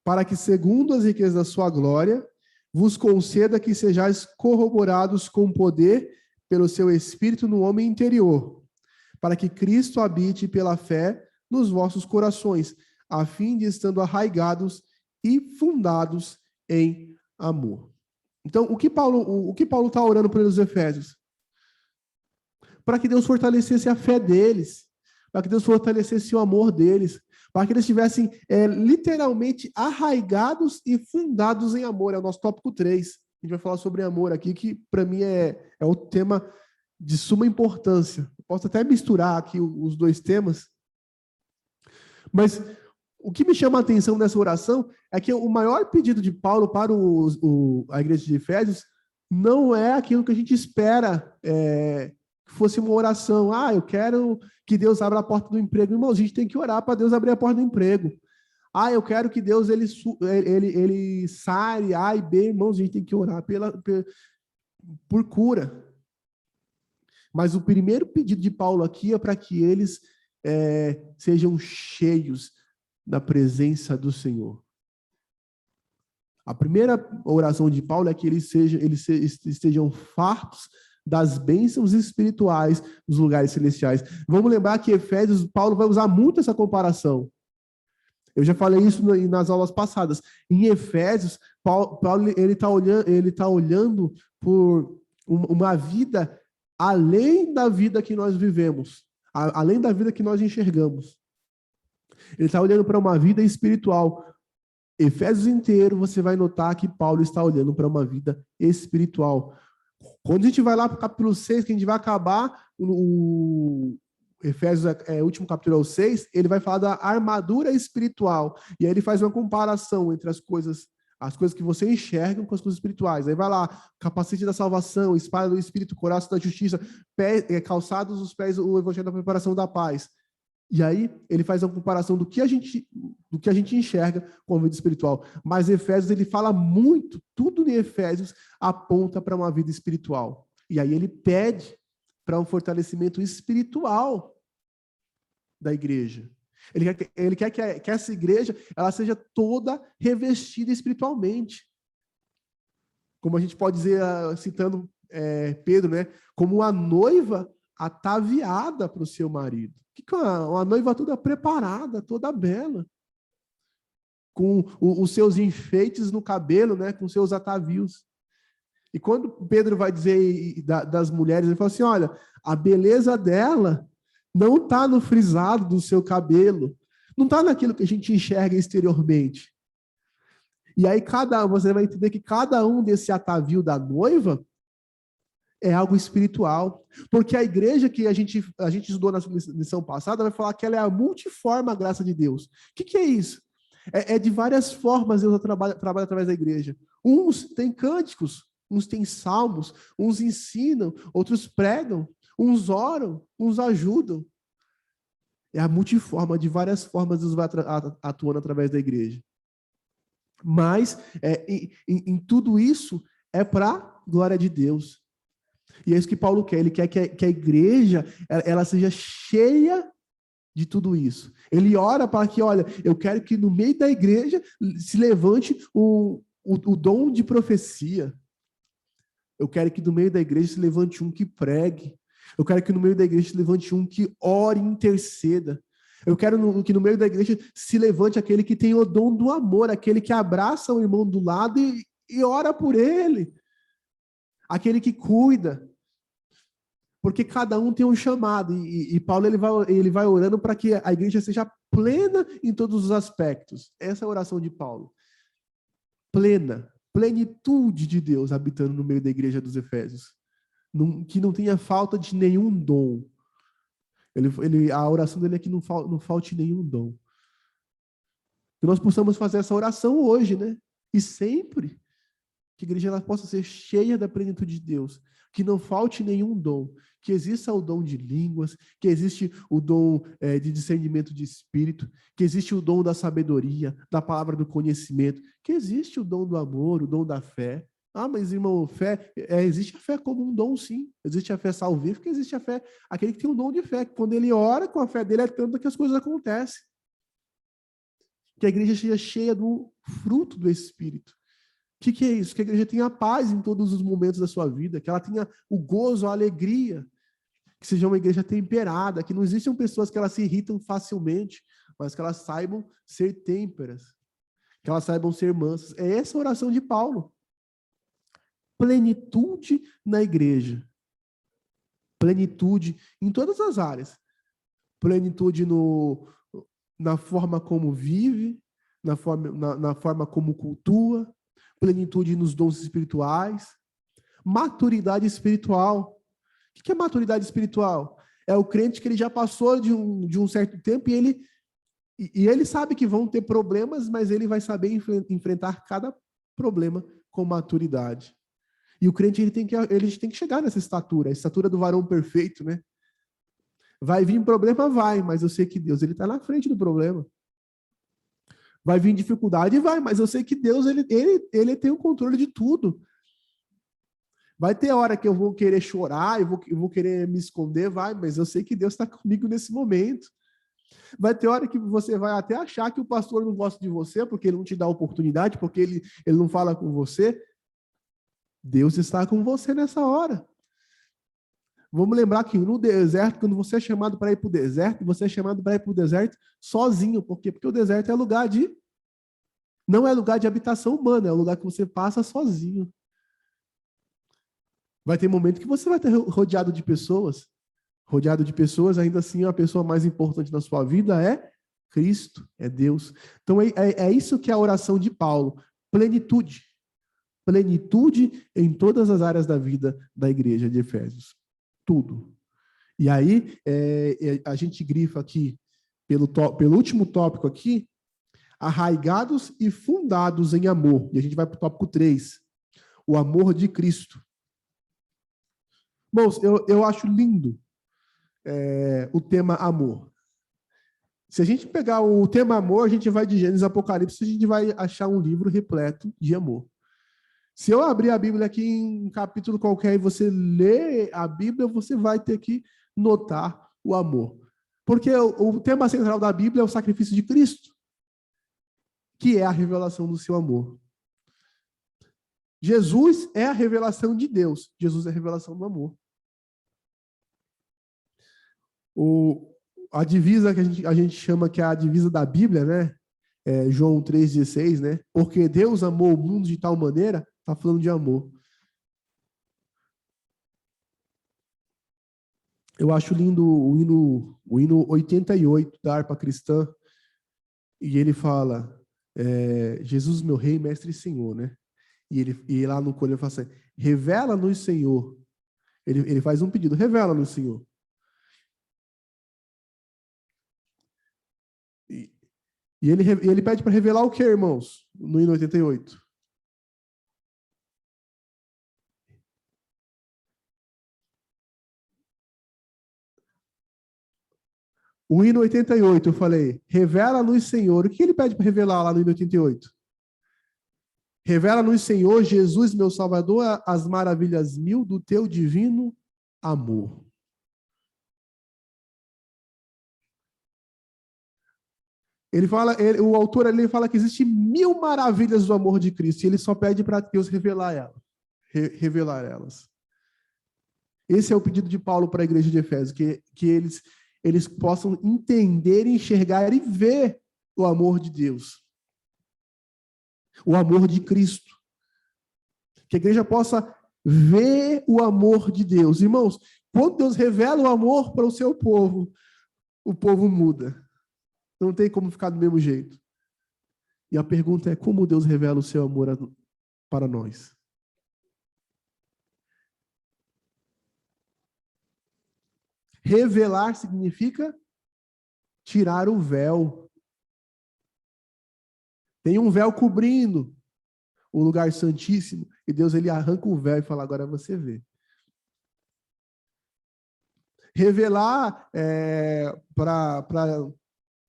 Para que, segundo as riquezas da sua glória, vos conceda que sejais corroborados com poder pelo seu Espírito no homem interior, para que Cristo habite pela fé nos vossos corações, a fim de estando arraigados e fundados em amor. Então, o que Paulo está orando para os Efésios? Para que Deus fortalecesse a fé deles, para que Deus fortalecesse o amor deles, para que eles estivessem literalmente arraigados e fundados em amor. É o nosso tópico 3. A gente vai falar sobre amor aqui, que para mim é o tema de suma importância. Posso até misturar aqui os dois temas, mas o que me chama a atenção nessa oração é que o maior pedido de Paulo para a igreja de Efésios não é aquilo que a gente espera que fosse uma oração. Eu quero que Deus abra a porta do emprego. Irmão, a gente tem que orar para Deus abrir a porta do emprego. Eu quero que Deus ele sare A e B. Irmãos, a gente tem que orar por cura. Mas o primeiro pedido de Paulo aqui é para que eles sejam cheios da presença do Senhor. A primeira oração de Paulo é que eles estejam fartos das bênçãos espirituais dos lugares celestiais. Vamos lembrar que Efésios, Paulo vai usar muito essa comparação. Eu já falei isso nas aulas passadas. Em Efésios, Paulo ele tá olhando por uma vida além da vida que nós vivemos, além da vida que nós enxergamos. Ele está olhando para uma vida espiritual. Efésios inteiro, você vai notar que Paulo está olhando para uma vida espiritual. Quando a gente vai lá para o capítulo 6, que a gente vai acabar, o Efésios, o último capítulo é o 6, ele vai falar da armadura espiritual. E aí ele faz uma comparação entre as coisas que você enxerga com as coisas espirituais. Aí vai lá, capacete da salvação, espada do Espírito, coraça da justiça, calçados os pés, o evangelho da preparação da paz. E aí ele faz uma comparação do que a gente enxerga com a vida espiritual. Mas Efésios, ele fala muito, tudo em Efésios aponta para uma vida espiritual. E aí ele pede para um fortalecimento espiritual da igreja. Ele quer que essa igreja ela seja toda revestida espiritualmente. Como a gente pode dizer, citando Pedro, né? Como a noiva ataviada para o seu marido. Uma noiva toda preparada, toda bela, com os seus enfeites no cabelo, né? Com seus atavios. E quando Pedro vai dizer das mulheres, ele fala assim, olha, a beleza dela não está no frisado do seu cabelo, não está naquilo que a gente enxerga exteriormente. E aí você vai entender que cada um desse atavio da noiva é algo espiritual. Porque a igreja que a gente estudou na lição passada vai falar que ela é a multiforme graça de Deus. O que é isso? É de várias formas Deus trabalha através da igreja. Uns têm cânticos, uns têm salmos, uns ensinam, outros pregam, uns oram, uns ajudam. É a multiforma, de várias formas Deus vai atuando através da igreja. Mas em tudo isso é para a glória de Deus. E é isso que Paulo quer. Ele quer que a igreja ela seja cheia de tudo isso. Ele ora para que, olha, eu quero que no meio da igreja se levante o dom de profecia. Eu quero que no meio da igreja se levante um que pregue. Eu quero que no meio da igreja se levante um que ore e interceda. Eu quero que no meio da igreja se levante aquele que tem o dom do amor, aquele que abraça o irmão do lado e ora por ele. Aquele que cuida. Porque cada um tem um chamado. E Paulo ele vai orando para que a igreja seja plena em todos os aspectos. Essa é a oração de Paulo. Plenitude de Deus habitando no meio da igreja dos Efésios. Que não tenha falta de nenhum dom. A oração dele é que não falte nenhum dom. Que nós possamos fazer essa oração hoje, né? E sempre. Que a igreja ela possa ser cheia da plenitude de Deus. Que não falte nenhum dom. Que exista o dom de línguas, que existe o dom de discernimento de espírito, que existe o dom da sabedoria, da palavra do conhecimento, que existe o dom do amor, o dom da fé. Mas irmão, fé, existe a fé como um dom, sim. Existe a fé salvífica, existe a fé, aquele que tem o dom de fé, que quando ele ora, com a fé dele é tanta que as coisas acontecem. Que a igreja seja cheia do fruto do Espírito. O que é isso? Que a igreja tenha paz em todos os momentos da sua vida, que ela tenha o gozo, a alegria, que seja uma igreja temperada, que não existam pessoas que elas se irritam facilmente, mas que elas saibam ser têmperas, que elas saibam ser mansas. É essa a oração de Paulo. Plenitude na igreja. Plenitude em todas as áreas. Plenitude na forma como vive, na forma como cultua, plenitude nos dons espirituais, maturidade espiritual. O que é maturidade espiritual? É o crente que ele já passou de um certo tempo e ele sabe que vão ter problemas, mas ele vai saber enfrentar cada problema com maturidade. E o crente ele tem que chegar nessa estatura, a estatura do varão perfeito, né? Vai vir problema? Vai, mas eu sei que Deus ele está na frente do problema. Vai vir dificuldade? Vai, mas eu sei que Deus ele tem o controle de tudo. Vai ter hora que eu vou querer chorar, eu vou querer me esconder, vai, mas eu sei que Deus está comigo nesse momento. Vai ter hora que você vai até achar que o pastor não gosta de você, porque ele não te dá oportunidade, porque ele não fala com você. Deus está com você nessa hora. Vamos lembrar que no deserto, quando você é chamado para ir para o deserto, você é chamado para ir para o deserto sozinho. Por quê? Porque o deserto é lugar não é lugar de habitação humana, é o lugar que você passa sozinho. Vai ter momento que você vai estar rodeado de pessoas. Rodeado de pessoas, ainda assim, a pessoa mais importante na sua vida é Cristo, é Deus. Então, é isso que é a oração de Paulo. Plenitude. Plenitude em todas as áreas da vida da igreja de Efésios. Tudo. E aí, a gente grifa aqui, pelo último tópico aqui, arraigados e fundados em amor. E a gente vai para o tópico 3. O amor de Cristo. Irmãos, eu acho lindo o tema amor. Se a gente pegar o tema amor, a gente vai de Gênesis a Apocalipse, a gente vai achar um livro repleto de amor. Se eu abrir a Bíblia aqui em um capítulo qualquer e você ler a Bíblia, você vai ter que notar o amor. Porque o tema central da Bíblia é o sacrifício de Cristo, que é a revelação do seu amor. Jesus é a revelação de Deus. Jesus é a revelação do amor. A divisa que a gente chama que é a divisa da Bíblia, né? João 3,16, né? Porque Deus amou o mundo de tal maneira, está falando de amor. Eu acho lindo o hino 88 da harpa cristã, e ele fala, Jesus, meu rei, mestre e senhor, né? E lá no coro ele fala assim, revela-nos, Senhor. Ele faz um pedido, revela-nos, Senhor. E ele pede para revelar o que, irmãos? No hino 88. O hino 88, eu falei, revela-nos, Senhor. O que ele pede para revelar lá no hino 88? Revela-nos, Senhor, Jesus, meu Salvador, as maravilhas mil do teu divino amor. O autor ali fala que existe 1000 maravilhas do amor de Cristo, e ele só pede para Deus revelar elas. Esse é o pedido de Paulo para a igreja de Efésios, que eles possam entender, enxergar e ver o amor de Deus. O amor de Cristo. Que a igreja possa ver o amor de Deus. Irmãos, quando Deus revela o amor para o seu povo, o povo muda. Não tem como ficar do mesmo jeito. E a pergunta é, como Deus revela o seu amor para nós? Revelar significa tirar o véu. Tem um véu cobrindo o lugar santíssimo, e Deus ele arranca o véu e fala, agora você vê. Revelar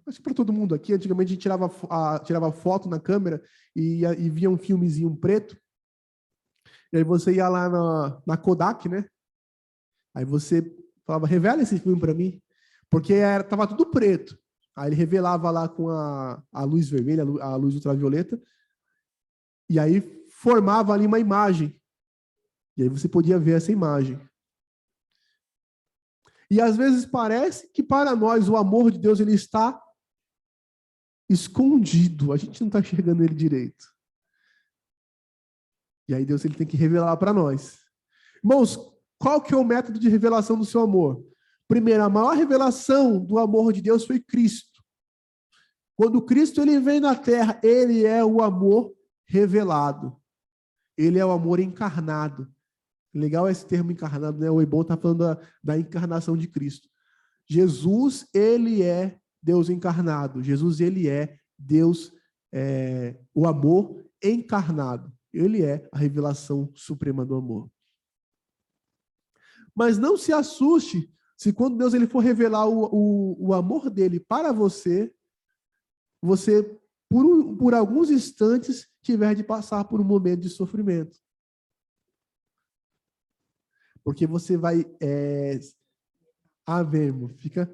acho que para todo mundo aqui, antigamente a gente tirava foto na câmera e via um filmezinho preto, e aí você ia lá na Kodak, né? Aí você falava, revela esse filme para mim, porque estava tudo preto. Aí ele revelava lá com a luz vermelha, a luz ultravioleta, e aí formava ali uma imagem. E aí você podia ver essa imagem. E às vezes parece que para nós o amor de Deus ele está escondido, a gente não está enxergando ele direito. E aí Deus ele tem que revelar para nós. Irmãos, qual que é o método de revelação do seu amor? Primeiro, a maior revelação do amor de Deus foi Cristo. Quando Cristo ele vem na terra, ele é o amor revelado. Ele é o amor encarnado. Legal esse termo encarnado, né? O Ebon está falando da encarnação de Cristo. Jesus, ele é Deus encarnado. Jesus, ele é Deus, o amor encarnado. Ele é a revelação suprema do amor. Mas não se assuste se quando Deus ele for revelar o amor dele para você, você, por alguns instantes, tiver de passar por um momento de sofrimento. Porque você vai... irmão, fica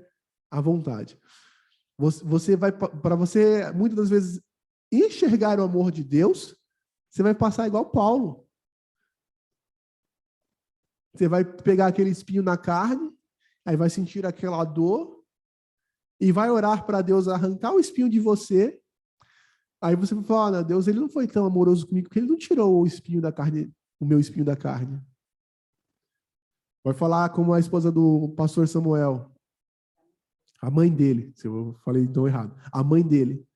à vontade. Você vai, para você, muitas das vezes, enxergar o amor de Deus, você vai passar igual Paulo. Você vai pegar aquele espinho na carne, aí vai sentir aquela dor, e vai orar para Deus arrancar o espinho de você. Aí você vai falar, não, Deus ele não foi tão amoroso comigo, porque ele não tirou o espinho da carne, o meu espinho da carne. Vai falar como a esposa do pastor Samuel, a mãe dele, se eu falei tão errado, a mãe dele.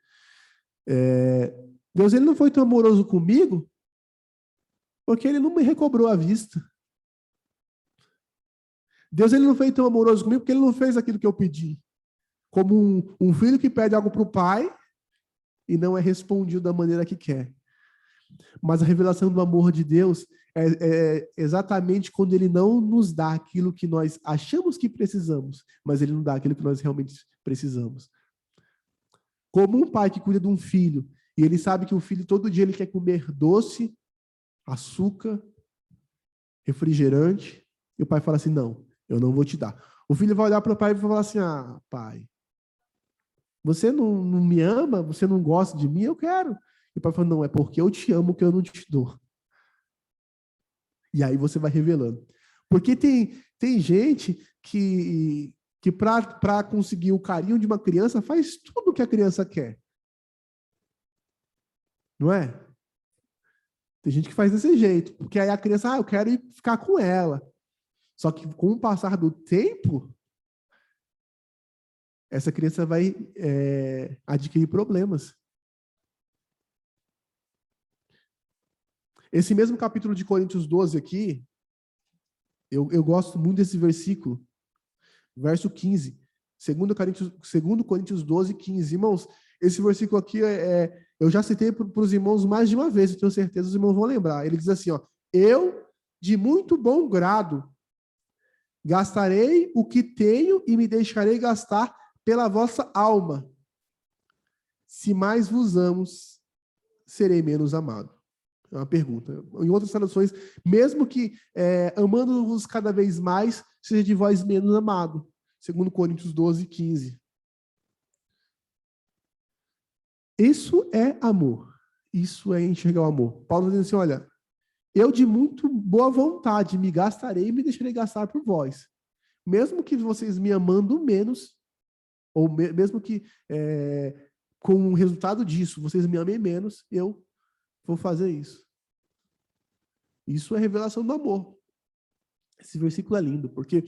Deus ele não foi tão amoroso comigo, porque ele não me recobrou a vista. Deus ele não foi tão amoroso comigo, porque ele não fez aquilo que eu pedi. Como um filho que pede algo para o pai e não é respondido da maneira que quer. Mas a revelação do amor de Deus é exatamente quando ele não nos dá aquilo que nós achamos que precisamos, mas ele não dá aquilo que nós realmente precisamos. Como um pai que cuida de um filho, e ele sabe que o filho todo dia ele quer comer doce, açúcar, refrigerante, e o pai fala assim, não, eu não vou te dar. O filho vai olhar para o pai e vai falar assim, pai, você não me ama? Você não gosta de mim? Eu quero. E o pai fala, não, é porque eu te amo que eu não te dou. E aí você vai revelando. Porque tem gente que para conseguir o carinho de uma criança faz tudo o que a criança quer. Não é? Tem gente que faz desse jeito. Porque aí a criança, eu quero ir ficar com ela. Só que com o passar do tempo, essa criança vai adquirir problemas. Esse mesmo capítulo de Coríntios 12 aqui, eu gosto muito desse versículo, verso 15, 2 Coríntios 12, 15. Irmãos, esse versículo aqui, eu já citei para os irmãos mais de uma vez, eu tenho certeza que os irmãos vão lembrar. Ele diz assim, eu, de muito bom grado, gastarei o que tenho e me deixarei gastar pela vossa alma. Se mais vos amo, serei menos amado. É uma pergunta. Em outras traduções, mesmo que amando-vos cada vez mais, seja de vós menos amado. 2 Coríntios 12, 15. Isso é amor. Isso é enxergar o amor. Paulo diz assim, olha, eu de muito boa vontade me gastarei e me deixarei gastar por vós. Mesmo que vocês me amando menos, ou mesmo que com o resultado disso, vocês me amem menos, eu vou fazer isso. Isso é revelação do amor. Esse versículo é lindo, porque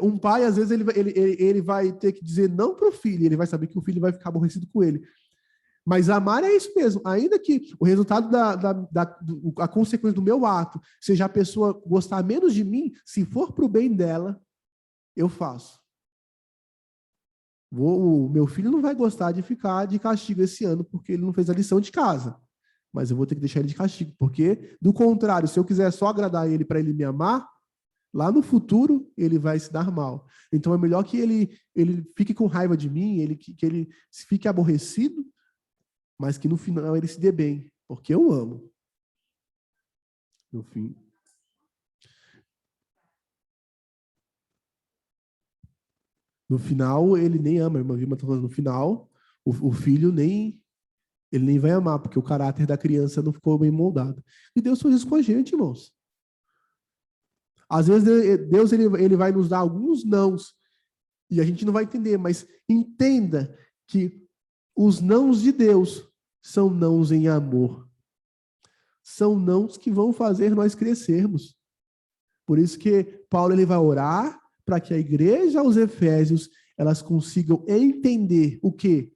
um pai, às vezes, ele vai ter que dizer não para o filho, ele vai saber que o filho vai ficar aborrecido com ele. Mas amar é isso mesmo. Ainda que o resultado a consequência do meu ato seja a pessoa gostar menos de mim, se for para o bem dela, eu faço. O meu filho não vai gostar de ficar de castigo esse ano porque ele não fez a lição de casa. Mas eu vou ter que deixar ele de castigo. Porque, do contrário, se eu quiser só agradar ele para ele me amar, lá no futuro ele vai se dar mal. Então é melhor que ele fique com raiva de mim, que ele fique aborrecido, mas que no final ele se dê bem. Porque eu amo. No fim. No final, ele nem ama. A irmã Vilma está falando, no final, o filho ele nem vai amar, porque o caráter da criança não ficou bem moldado. E Deus faz isso com a gente, irmãos. Às vezes, Deus ele vai nos dar alguns nãos, e a gente não vai entender, mas entenda que os nãos de Deus são nãos em amor. São nãos que vão fazer nós crescermos. Por isso que Paulo ele vai orar para que a igreja aos Efésios elas consigam entender o quê?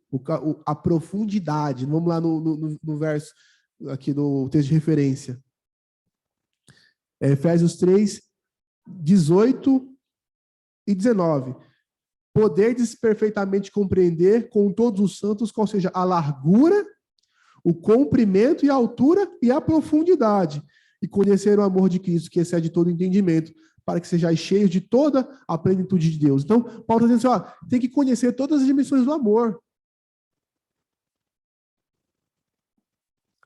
A profundidade. Vamos lá no verso aqui do texto de referência. Efésios 3, 18 e 19. Poderdes perfeitamente compreender com todos os santos qual seja a largura, o comprimento e a altura e a profundidade, e conhecer o amor de Cristo, que excede todo entendimento, para que sejais cheios de toda a plenitude de Deus. Então, Paulo está dizendo assim, tem que conhecer todas as dimensões do amor.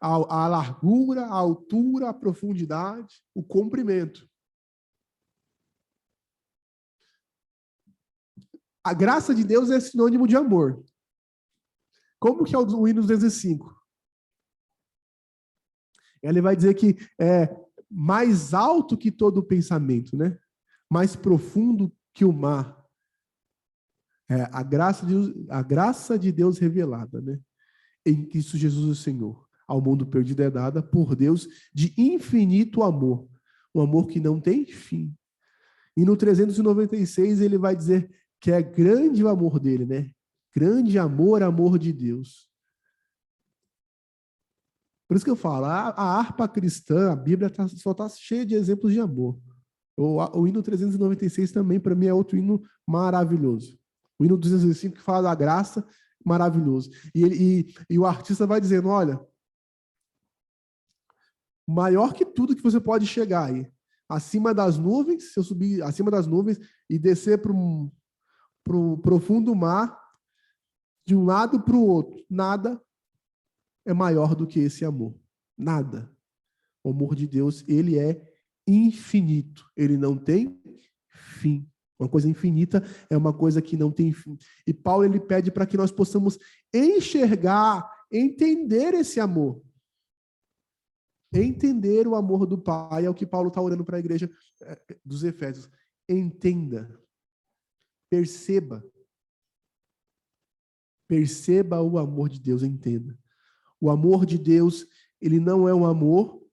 A largura, a altura, a profundidade, o comprimento. A graça de Deus é sinônimo de amor. Como que é o hino 205? Ele vai dizer que é mais alto que todo pensamento, né? Mais profundo que o mar. É a graça de Deus revelada, né? Em Cristo Jesus o Senhor. Ao mundo perdido é dada por Deus de infinito amor. Um amor que não tem fim. E no 396 ele vai dizer que é grande o amor dele, né? Grande amor, amor de Deus. Por isso que eu falo, a harpa cristã, a Bíblia só está cheia de exemplos de amor. O hino 396 também, para mim, é outro hino maravilhoso. O hino 205 que fala da graça, maravilhoso. E o artista vai dizendo, olha, maior que tudo que você pode chegar aí, acima das nuvens, se eu subir acima das nuvens e descer para o profundo mar, de um lado para o outro, nada é maior do que esse amor. Nada. O amor de Deus, ele é infinito. Ele não tem fim. Uma coisa infinita é uma coisa que não tem fim. E Paulo, ele pede para que nós possamos enxergar, entender esse amor. Entender o amor do Pai é o que Paulo está orando para a igreja dos Efésios. Entenda. Perceba. Perceba o amor de Deus, entenda. O amor de Deus, ele não é um amor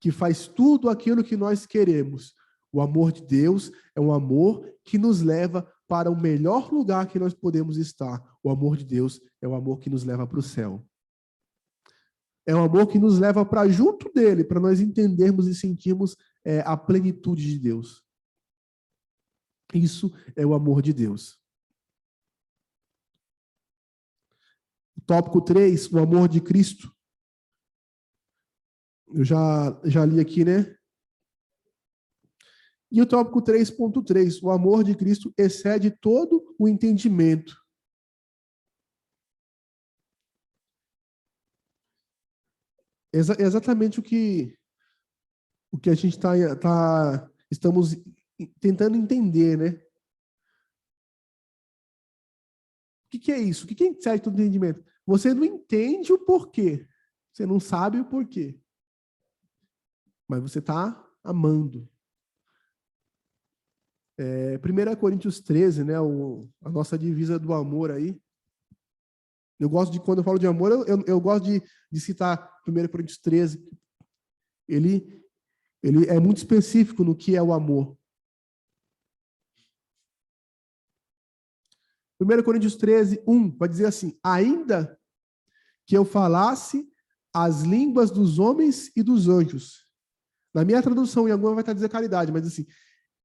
que faz tudo aquilo que nós queremos. O amor de Deus é um amor que nos leva para o melhor lugar que nós podemos estar. O amor de Deus é o amor que nos leva para o céu. É um amor que nos leva para junto dele, para nós entendermos e sentirmos a plenitude de Deus. Isso é o amor de Deus. Tópico 3, o amor de Cristo. Eu já li aqui, né? E o tópico 3.3, o amor de Cristo excede todo o entendimento. Exatamente o que a gente estamos tentando entender, né? O que é isso? O que excede todo o entendimento? Você não entende o porquê. Você não sabe o porquê. Mas você está amando. 1 Coríntios 13, né? A nossa divisa do amor aí. Eu gosto de, quando eu falo de amor, eu gosto de citar 1 Coríntios 13. Ele é muito específico no que é o amor. 1 Coríntios 13, 1, vai dizer assim, ainda que eu falasse as línguas dos homens e dos anjos. Na minha tradução, em alguma vai estar dizendo caridade, mas assim,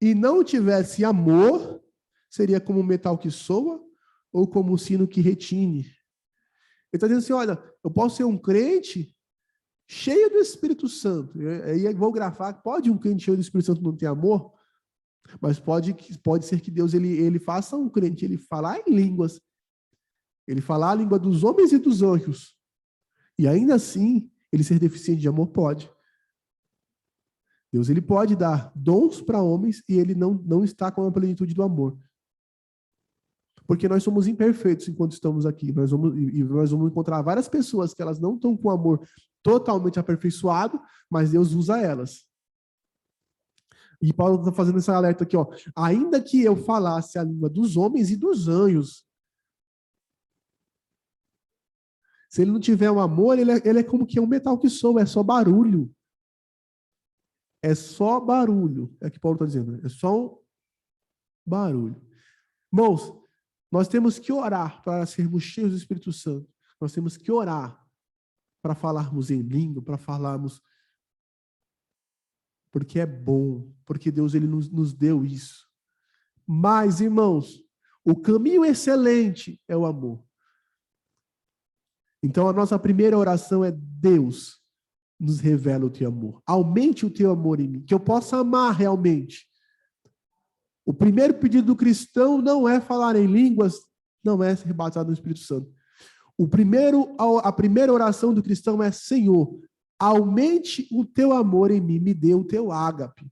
e não tivesse amor, seria como um metal que soa ou como um sino que retine. Ele está dizendo assim, olha, eu posso ser um crente cheio do Espírito Santo. Aí vou grafar, pode um crente cheio do Espírito Santo não ter amor? Mas pode ser que Deus ele faça um crente, ele falar em línguas, ele falar a língua dos homens e dos anjos, e ainda assim ele ser deficiente de amor? Pode. Deus ele pode dar dons para homens e ele não está com a plenitude do amor. Porque nós somos imperfeitos enquanto estamos aqui. Nós vamos encontrar várias pessoas que elas não estão com o amor totalmente aperfeiçoado, mas Deus usa elas. E Paulo está fazendo esse alerta aqui, ó. Ainda que eu falasse a língua dos homens e dos anjos, se ele não tiver um amor, ele é como que um metal que soa, é só barulho. É só barulho. É o que Paulo está dizendo. É só um barulho. Irmãos, nós temos que orar para sermos cheios do Espírito Santo. Nós temos que orar para falarmos em língua, para falarmos... Porque é bom, porque Deus ele nos deu isso. Mas, irmãos, o caminho excelente é o amor. Então, a nossa primeira oração é: Deus, nos revela o teu amor. Aumente o teu amor em mim, que eu possa amar realmente. O primeiro pedido do cristão não é falar em línguas, não é ser batizado no Espírito Santo. A primeira oração do cristão é: Senhor, aumente o teu amor em mim, me dê o teu ágape.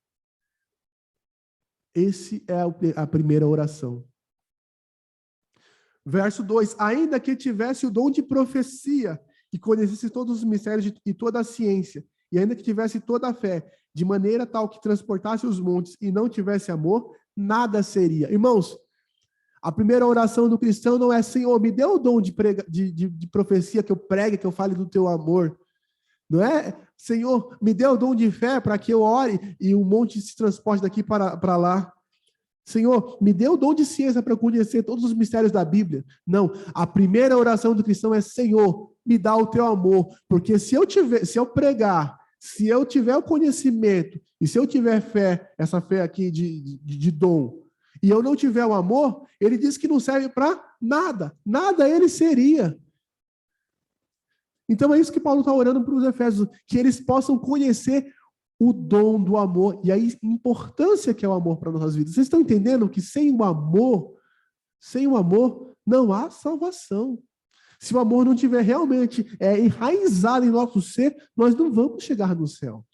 Esse é a primeira oração. Verso 2: ainda que tivesse o dom de profecia e conhecesse todos os mistérios e toda a ciência, e ainda que tivesse toda a fé, de maneira tal que transportasse os montes e não tivesse amor, nada seria. Irmãos, a primeira oração do cristão não é: Senhor, me dê o dom de profecia, que eu pregue, que eu fale do teu amor. Não é: Senhor, me dê o dom de fé para que eu ore e o monte se transporte daqui para lá. Senhor, me dê o dom de ciência para eu conhecer todos os mistérios da Bíblia. Não, a primeira oração do cristão é: Senhor, me dá o teu amor, porque se eu pregar, se eu tiver o conhecimento e se eu tiver fé, essa fé aqui de dom, e eu não tiver o amor, ele diz que não serve para nada, nada ele seria. Então é isso que Paulo está orando para os Efésios, que eles possam conhecer o dom do amor e a importância que é o amor para nossas vidas. Vocês estão entendendo que sem o amor não há salvação. Se o amor não estiver realmente enraizado em nosso ser, nós não vamos chegar no céu.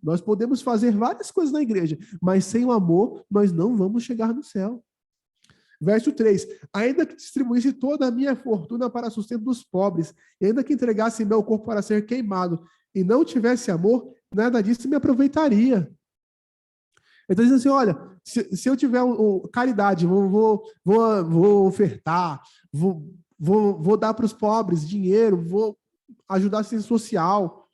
Nós podemos fazer várias coisas na igreja, mas sem o amor, nós não vamos chegar no céu. Verso 3: ainda que distribuísse toda a minha fortuna para sustento dos pobres, e ainda que entregasse meu corpo para ser queimado, e não tivesse amor, nada disso me aproveitaria. Então, diz assim: olha, se eu tiver caridade, vou ofertar, vou dar para os pobres dinheiro, vou ajudar a assistência social,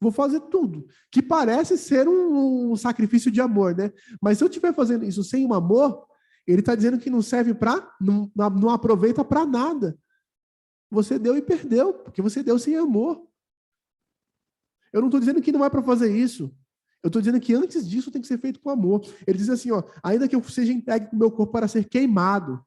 vou fazer tudo, que parece ser um sacrifício de amor, né? Mas se eu estiver fazendo isso sem um amor, ele está dizendo que não serve não aproveita para nada. Você deu e perdeu, porque você deu sem amor. Eu não estou dizendo que não é para fazer isso. Eu estou dizendo que antes disso tem que ser feito com amor. Ele diz assim: ainda que eu seja entregue com o meu corpo para ser queimado.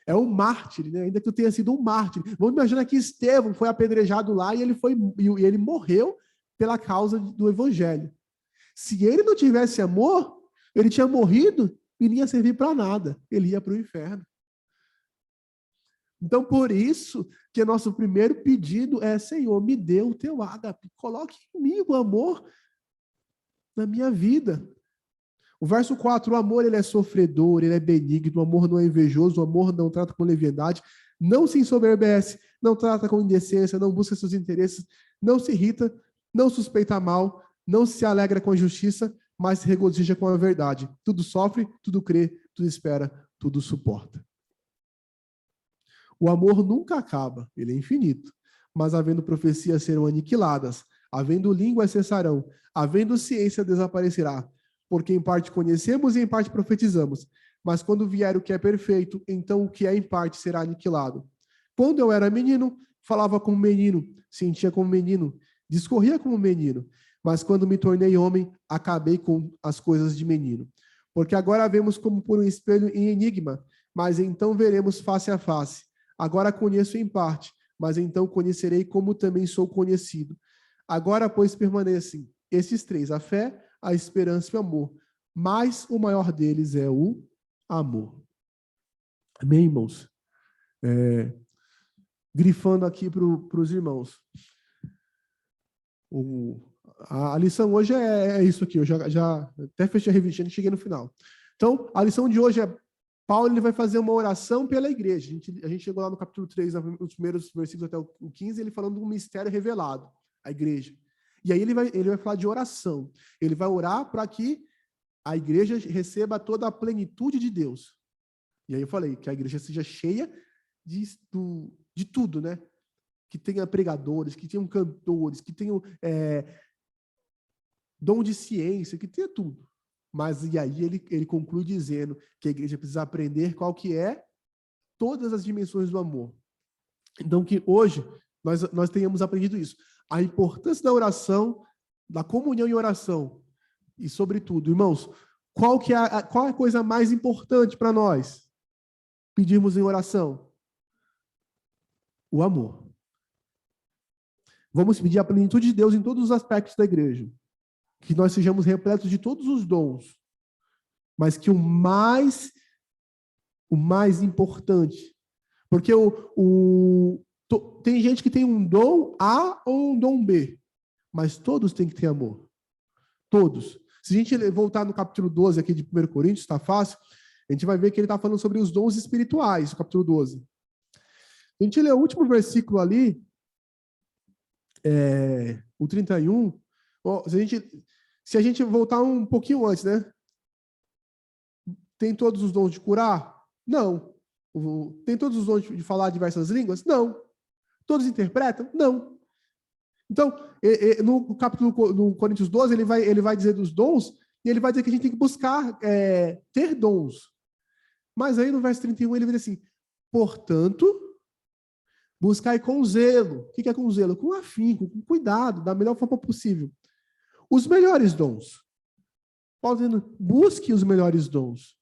É um mártir, né? Ainda que eu tenha sido um mártir. Vamos imaginar que Estevão foi apedrejado lá e ele morreu pela causa do evangelho. Se ele não tivesse amor, ele tinha morrido e não ia servir para nada. Ele ia para o inferno. Então, por isso que nosso primeiro pedido é: Senhor, me dê o teu ágape. Coloque em mim o amor na minha vida. O verso 4: o amor, ele é sofredor, ele é benigno, o amor não é invejoso, o amor não trata com leviandade, não se ensoberbece, não trata com indecência, não busca seus interesses, não se irrita, não suspeita mal, não se alegra com a justiça, mas se regozija com a verdade. Tudo sofre, tudo crê, tudo espera, tudo suporta. O amor nunca acaba, ele é infinito. Mas havendo profecias serão aniquiladas, havendo línguas cessarão, havendo ciência desaparecerá. Porque em parte conhecemos e em parte profetizamos. Mas quando vier o que é perfeito, então o que é em parte será aniquilado. Quando eu era menino, falava como menino, sentia como menino, discorria como menino. Mas quando me tornei homem, acabei com as coisas de menino. Porque agora vemos como por um espelho em enigma, mas então veremos face a face. Agora conheço em parte, mas então conhecerei como também sou conhecido. Agora, pois, permanecem esses três: a fé, a esperança e o amor. Mas o maior deles é o amor. Amém, irmãos? Grifando aqui para os irmãos. A lição hoje é isso aqui. Eu já até fechei a revistinha e cheguei no final. Então, a lição de hoje é: Paulo ele vai fazer uma oração pela igreja. A gente chegou lá no capítulo 3, nos primeiros versículos até o 15, ele falando de um mistério revelado, a igreja. E aí ele vai falar de oração. Ele vai orar para que a igreja receba toda a plenitude de Deus. E aí eu falei que a igreja seja cheia de tudo, né? Que tenha pregadores, que tenham cantores, que tenham dom de ciência, que tenha tudo. Mas e aí ele conclui dizendo que a igreja precisa aprender qual que é todas as dimensões do amor. Então que hoje nós tenhamos aprendido isso. A importância da oração, da comunhão em oração. E sobretudo, irmãos, qual é a coisa mais importante para nós pedirmos em oração? O amor. Vamos pedir a plenitude de Deus em todos os aspectos da igreja. Que nós sejamos repletos de todos os dons. Mas que o mais importante. Porque tem gente que tem um dom A ou um dom B. Mas todos têm que ter amor. Todos. Se a gente voltar no capítulo 12 aqui de 1 Coríntios, está fácil, a gente vai ver que ele está falando sobre os dons espirituais, no capítulo 12. A gente lê o último versículo ali, o 31. Se a gente voltar um pouquinho antes, né? Tem todos os dons de curar? Não. Tem todos os dons de falar diversas línguas? Não. Todos interpretam? Não. Então, no capítulo no Coríntios 12, ele vai dizer dos dons, e ele vai dizer que a gente tem que buscar ter dons. Mas aí no verso 31 ele diz assim, portanto, buscai com zelo. O que é com zelo? Com afinco, com cuidado, da melhor forma possível. Os melhores dons. Paulo dizendo, busque os melhores dons.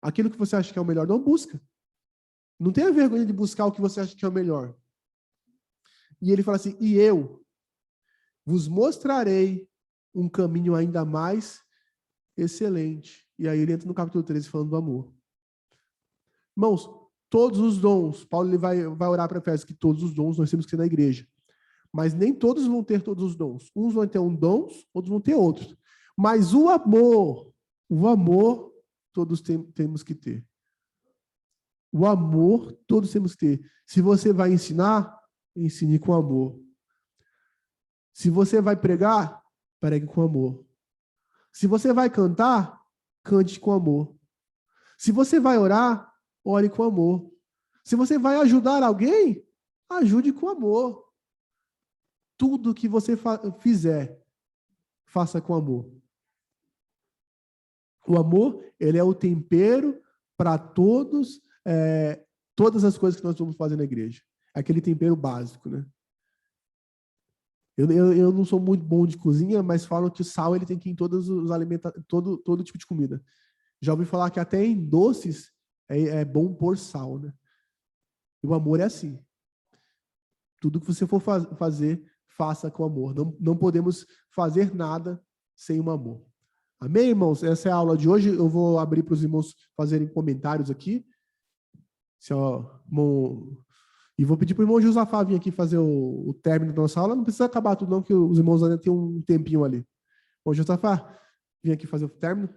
Aquilo que você acha que é o melhor, não busca. Não tenha vergonha de buscar o que você acha que é o melhor. E ele fala assim, e eu vos mostrarei um caminho ainda mais excelente. E aí ele entra no capítulo 13 falando do amor. Irmãos, todos os dons, Paulo ele vai orar para Efésios que todos os dons nós temos que ter na igreja. Mas nem todos vão ter todos os dons. Uns vão ter dons, outros vão ter outros. Mas o amor, todos temos que ter. O amor, todos temos que ter. Se você vai ensinar, ensine com amor. Se você vai pregar, pregue com amor. Se você vai cantar, cante com amor. Se você vai orar, ore com amor. Se você vai ajudar alguém, ajude com amor. Tudo que você fizer, faça com amor. O amor, ele é o tempero para todas as coisas que nós vamos fazer na igreja. Aquele tempero básico, né? Eu não sou muito bom de cozinha, mas falam que o sal ele tem que ir em todos os alimentos, todo tipo de comida. Já ouvi falar que até em doces é bom pôr sal, né? E o amor é assim. Tudo que você for fazer, faça com amor. Não podemos fazer nada sem um amor. Amém, irmãos? Essa é a aula de hoje. Eu vou abrir para os irmãos fazerem comentários aqui. E vou pedir para o irmão Josafá vir aqui fazer o término da nossa aula. Não precisa acabar tudo, não, que os irmãos ainda têm um tempinho ali. Bom, Josafá, vim aqui fazer o término.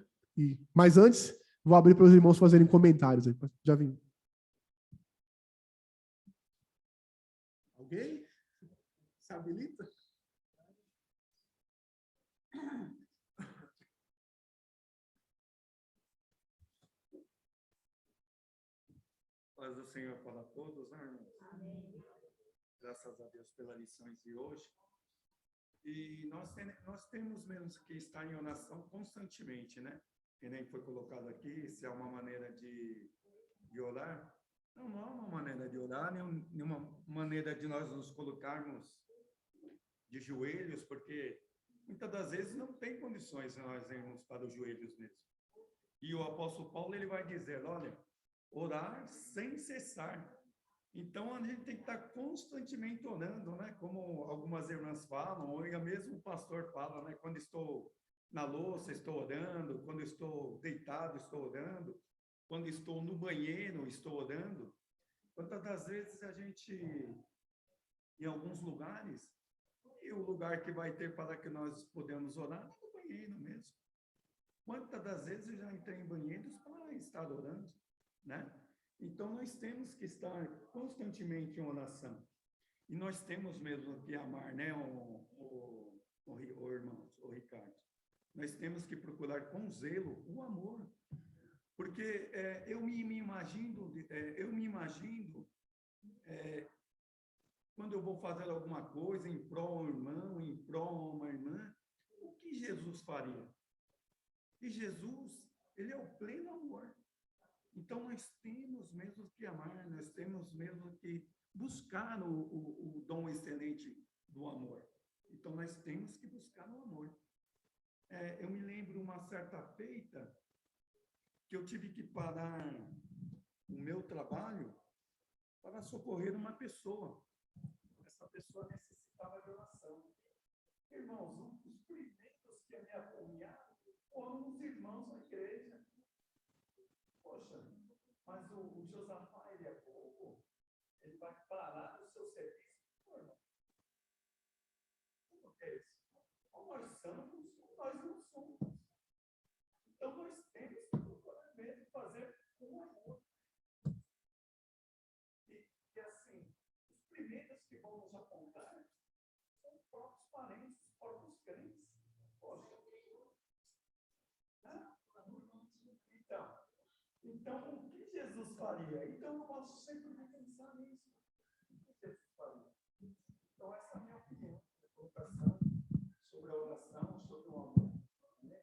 Mas antes, vou abrir para os irmãos fazerem comentários. Já vim. Alguém? Se habilita? Paz do Senhor para todos, né, irmãos? Amém. Graças a Deus pelas lições de hoje. E nós temos mesmo que estar em oração constantemente, né? Que nem foi colocado aqui, se é uma maneira de orar. Não há uma maneira de orar, nenhuma maneira de nós nos colocarmos de joelhos, porque muitas das vezes não tem condições de nós irmos para os joelhos mesmo. E o apóstolo Paulo ele vai dizer, olha, orar sem cessar. Então, a gente tem que estar constantemente orando, né? Como algumas irmãs falam, ou mesmo o pastor fala, né? Quando estou na louça, estou orando. Quando estou deitado, estou orando. Quando estou no banheiro, estou orando. Quantas das vezes a gente, em alguns lugares, e o lugar que vai ter para que nós podemos orar é no banheiro mesmo. Quantas das vezes eu já entrei em banheiros para estar orando, né? Então, nós temos que estar constantemente em oração. E nós temos mesmo que amar, né, irmãos, o Ricardo? Nós temos que procurar com zelo o amor. Porque eu me imagino, quando eu vou fazer alguma coisa em prol do irmão, em prol de uma irmã, o que Jesus faria? E Jesus, ele é o pleno amor. Então, nós temos mesmo que amar, nós temos mesmo que buscar o dom excelente do amor. Então, nós temos que buscar o amor. Eu me lembro uma certa feita que eu tive que parar o meu trabalho para socorrer uma pessoa. Essa pessoa necessitava estava de oração. Irmãos, os primeiros que me apoiaram foram os irmãos da igreja. Poxa, mas o Josafá, ele é bobo? Ele vai parar o seu serviço? Pô, irmão, como que é isso? Ou nós somos, ou nós não somos. Então, nós temos que procurar mesmo fazer com amor. E assim, os primeiros que vão nos apontar são os próprios parentes, os próprios crentes. Poxa. Né? Então, o que Jesus faria? Então, eu posso sempre pensar nisso. O que Jesus faria? Então, essa é a minha opinião, a colocação sobre a oração, sobre o amor. Né?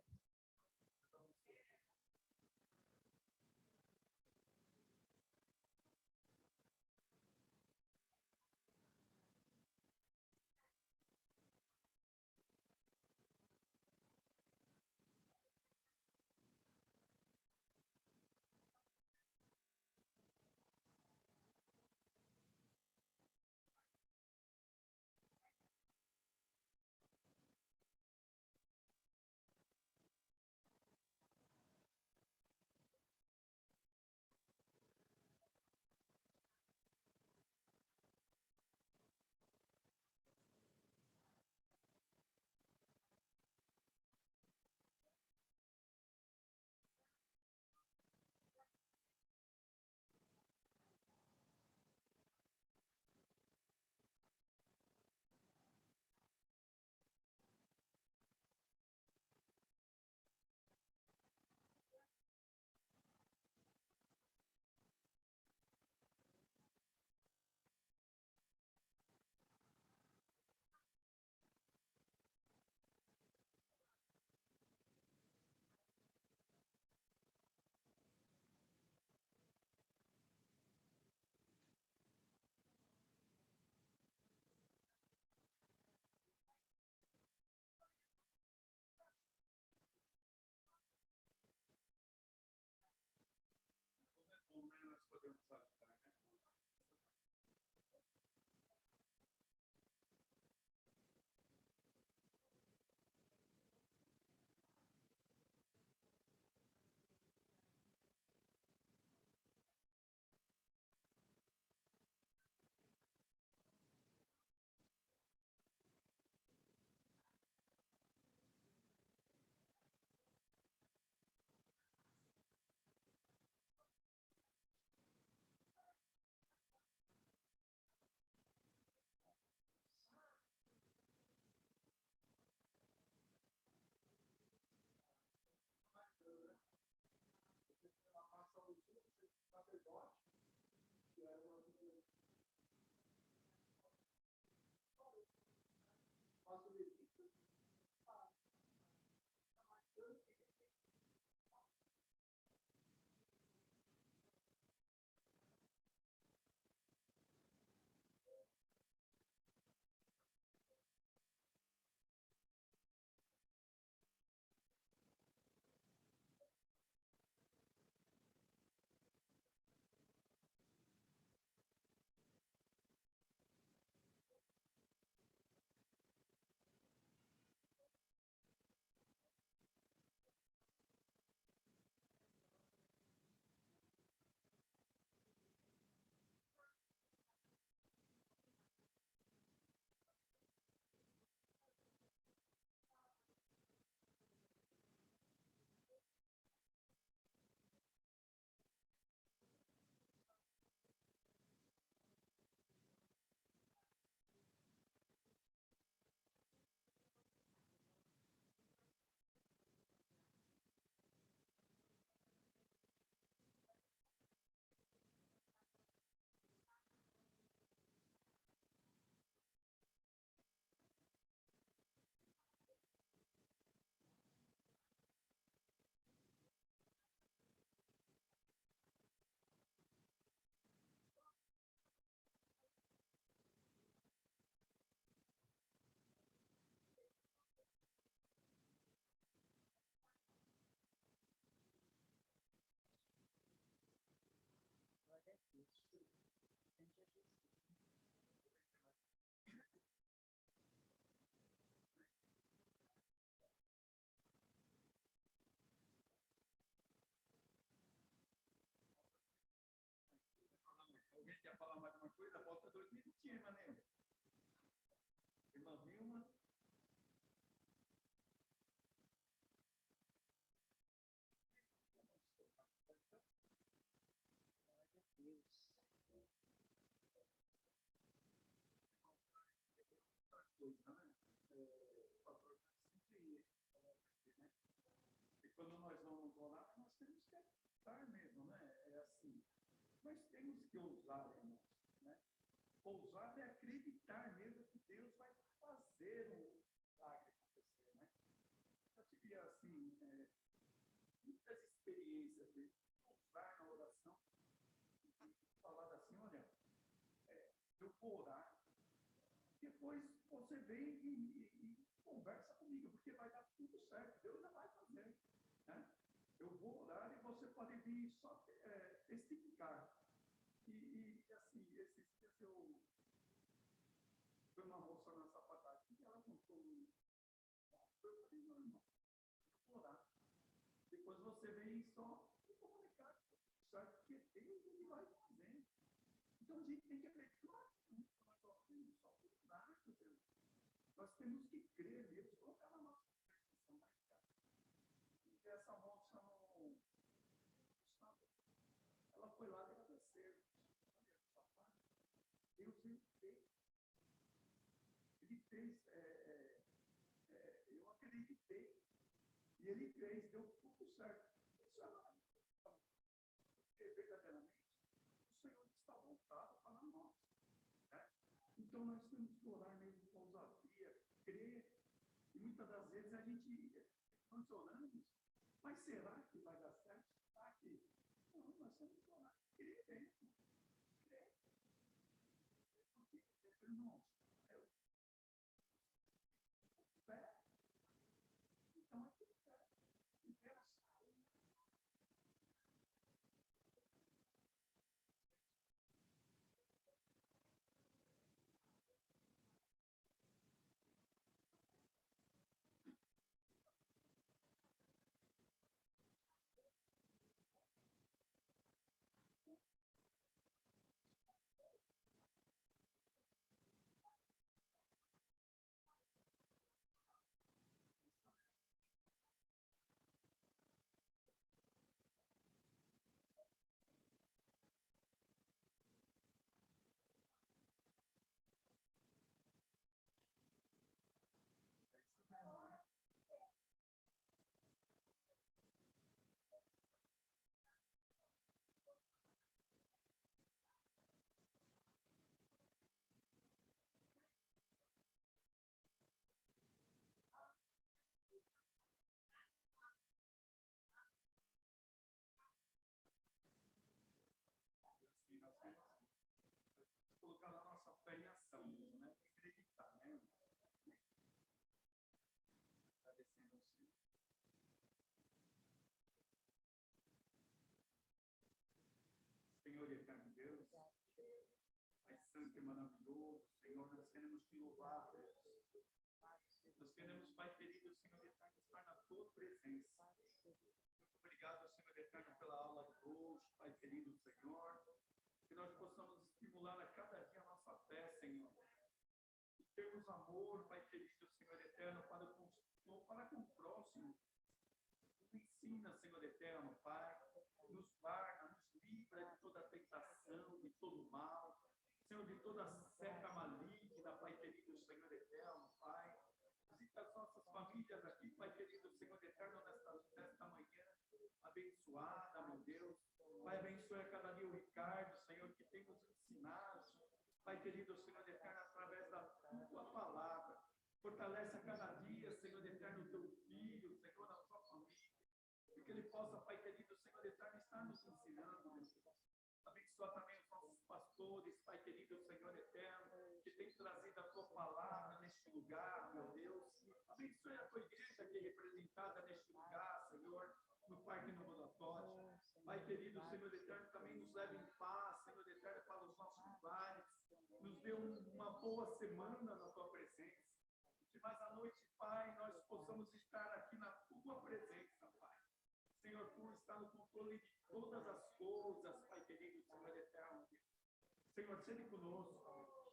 Como nós podemos ajudar, né? A passar o sacerdote, que era uma passa o levita, quer falar mais uma coisa? Volta 2 minutinhos, mané. Irmã Vilma. E quando nós vamos orar, nós temos que acreditar mesmo, né? É assim. Nós temos que ousar, irmãos, né? Ousar é acreditar mesmo que Deus vai fazer o milagre acontecer, né? Eu tive, assim, muitas experiências de ousar na oração e falar assim, olha, eu vou orar, depois você vem e conversa comigo, porque vai dar tudo certo, Deus já vai fazer, né? Eu vou orar e você pode vir só testificar. Assim, esses dias eu foi uma moça na sapataria e ela contou eu falei, não, irmão, eu vou orar. Depois você vem só me comunicar, certo? Porque Deus ele vai fazer. Então a gente tem que acreditar. Nós temos que crer Deus, colocar na nossa percepção, né, cara? E essa moça não sabe. Ela foi lá agradecer. Deus ele fez. Ele fez. Eu acreditei. E ele fez, deu tudo certo. Isso é maravilhoso. Porque verdadeiramente o Senhor está voltado para nós. Né? Então nós temos que orar mesmo com ousadia, crer. E muitas das vezes a gente nós oramos, mas será que vai dar certo? Será que? Não, nós temos que orar. Crer mesmo. Crer. Porque, irmãos, fé. Então é tudo fé. E fé colocar a nossa fé em ação, né? Acreditar, né? Agradecendo ao Senhor. Senhor eterno Deus, Pai santo e maravilhoso, Senhor, nós queremos te louvar, Deus. Nós queremos, Pai querido, Senhor eterno, estar na tua presença. Muito obrigado, Senhor eterno, pela aula de hoje, Pai querido, Senhor. Que nós possamos estimular a cada dia a nossa fé, Senhor. E termos amor, Pai querido, Senhor eterno, para com o próximo. Nos ensina, Senhor eterno, Pai. Nos guarda, nos livra de toda tentação, de todo mal. Senhor, de toda seca maligna, Pai querido, Senhor eterno, Pai. Visita as nossas famílias aqui, Pai querido, Senhor eterno, nesta manhã abençoada, meu Deus. Pai, abençoe a cada dia o Ricardo, Senhor, que tem nos ensinado. Pai querido, Senhor eterno, através da tua palavra. Fortalece a cada dia, Senhor eterno, o teu filho, Senhor, a sua família. E que ele possa, Pai querido, Senhor eterno, estar nos ensinando, meu Deus. Abençoa também os nossos pastores, Pai querido, Senhor eterno, que tem trazido a tua palavra neste lugar, meu Deus. Abençoe a tua igreja aqui representada neste lugar, Senhor, no Parque Novo Latório. Pai querido, Senhor eterno, também nos leve em paz, Senhor eterno, para os nossos lares. Nos dê uma boa semana na tua presença. Que mais à noite, Pai, nós possamos estar aqui na tua presença, Pai. Senhor, tu está no controle de todas as coisas, Pai querido, Senhor eterno. Senhor, sede conosco.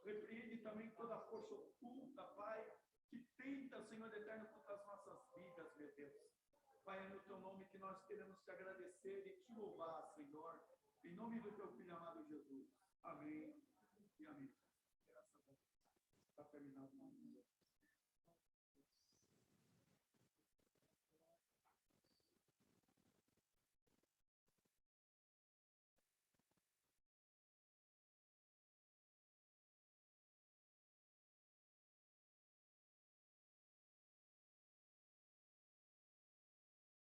Repreende também toda a força oculta, Pai, que tenta, Senhor eterno, contra as nossas vidas, meu Deus. Pai, é no teu nome que nós queremos te agradecer e te louvar, Senhor, em nome do teu filho amado Jesus. Amém e amém. Graças a Deus. Está terminado o nome de Deus.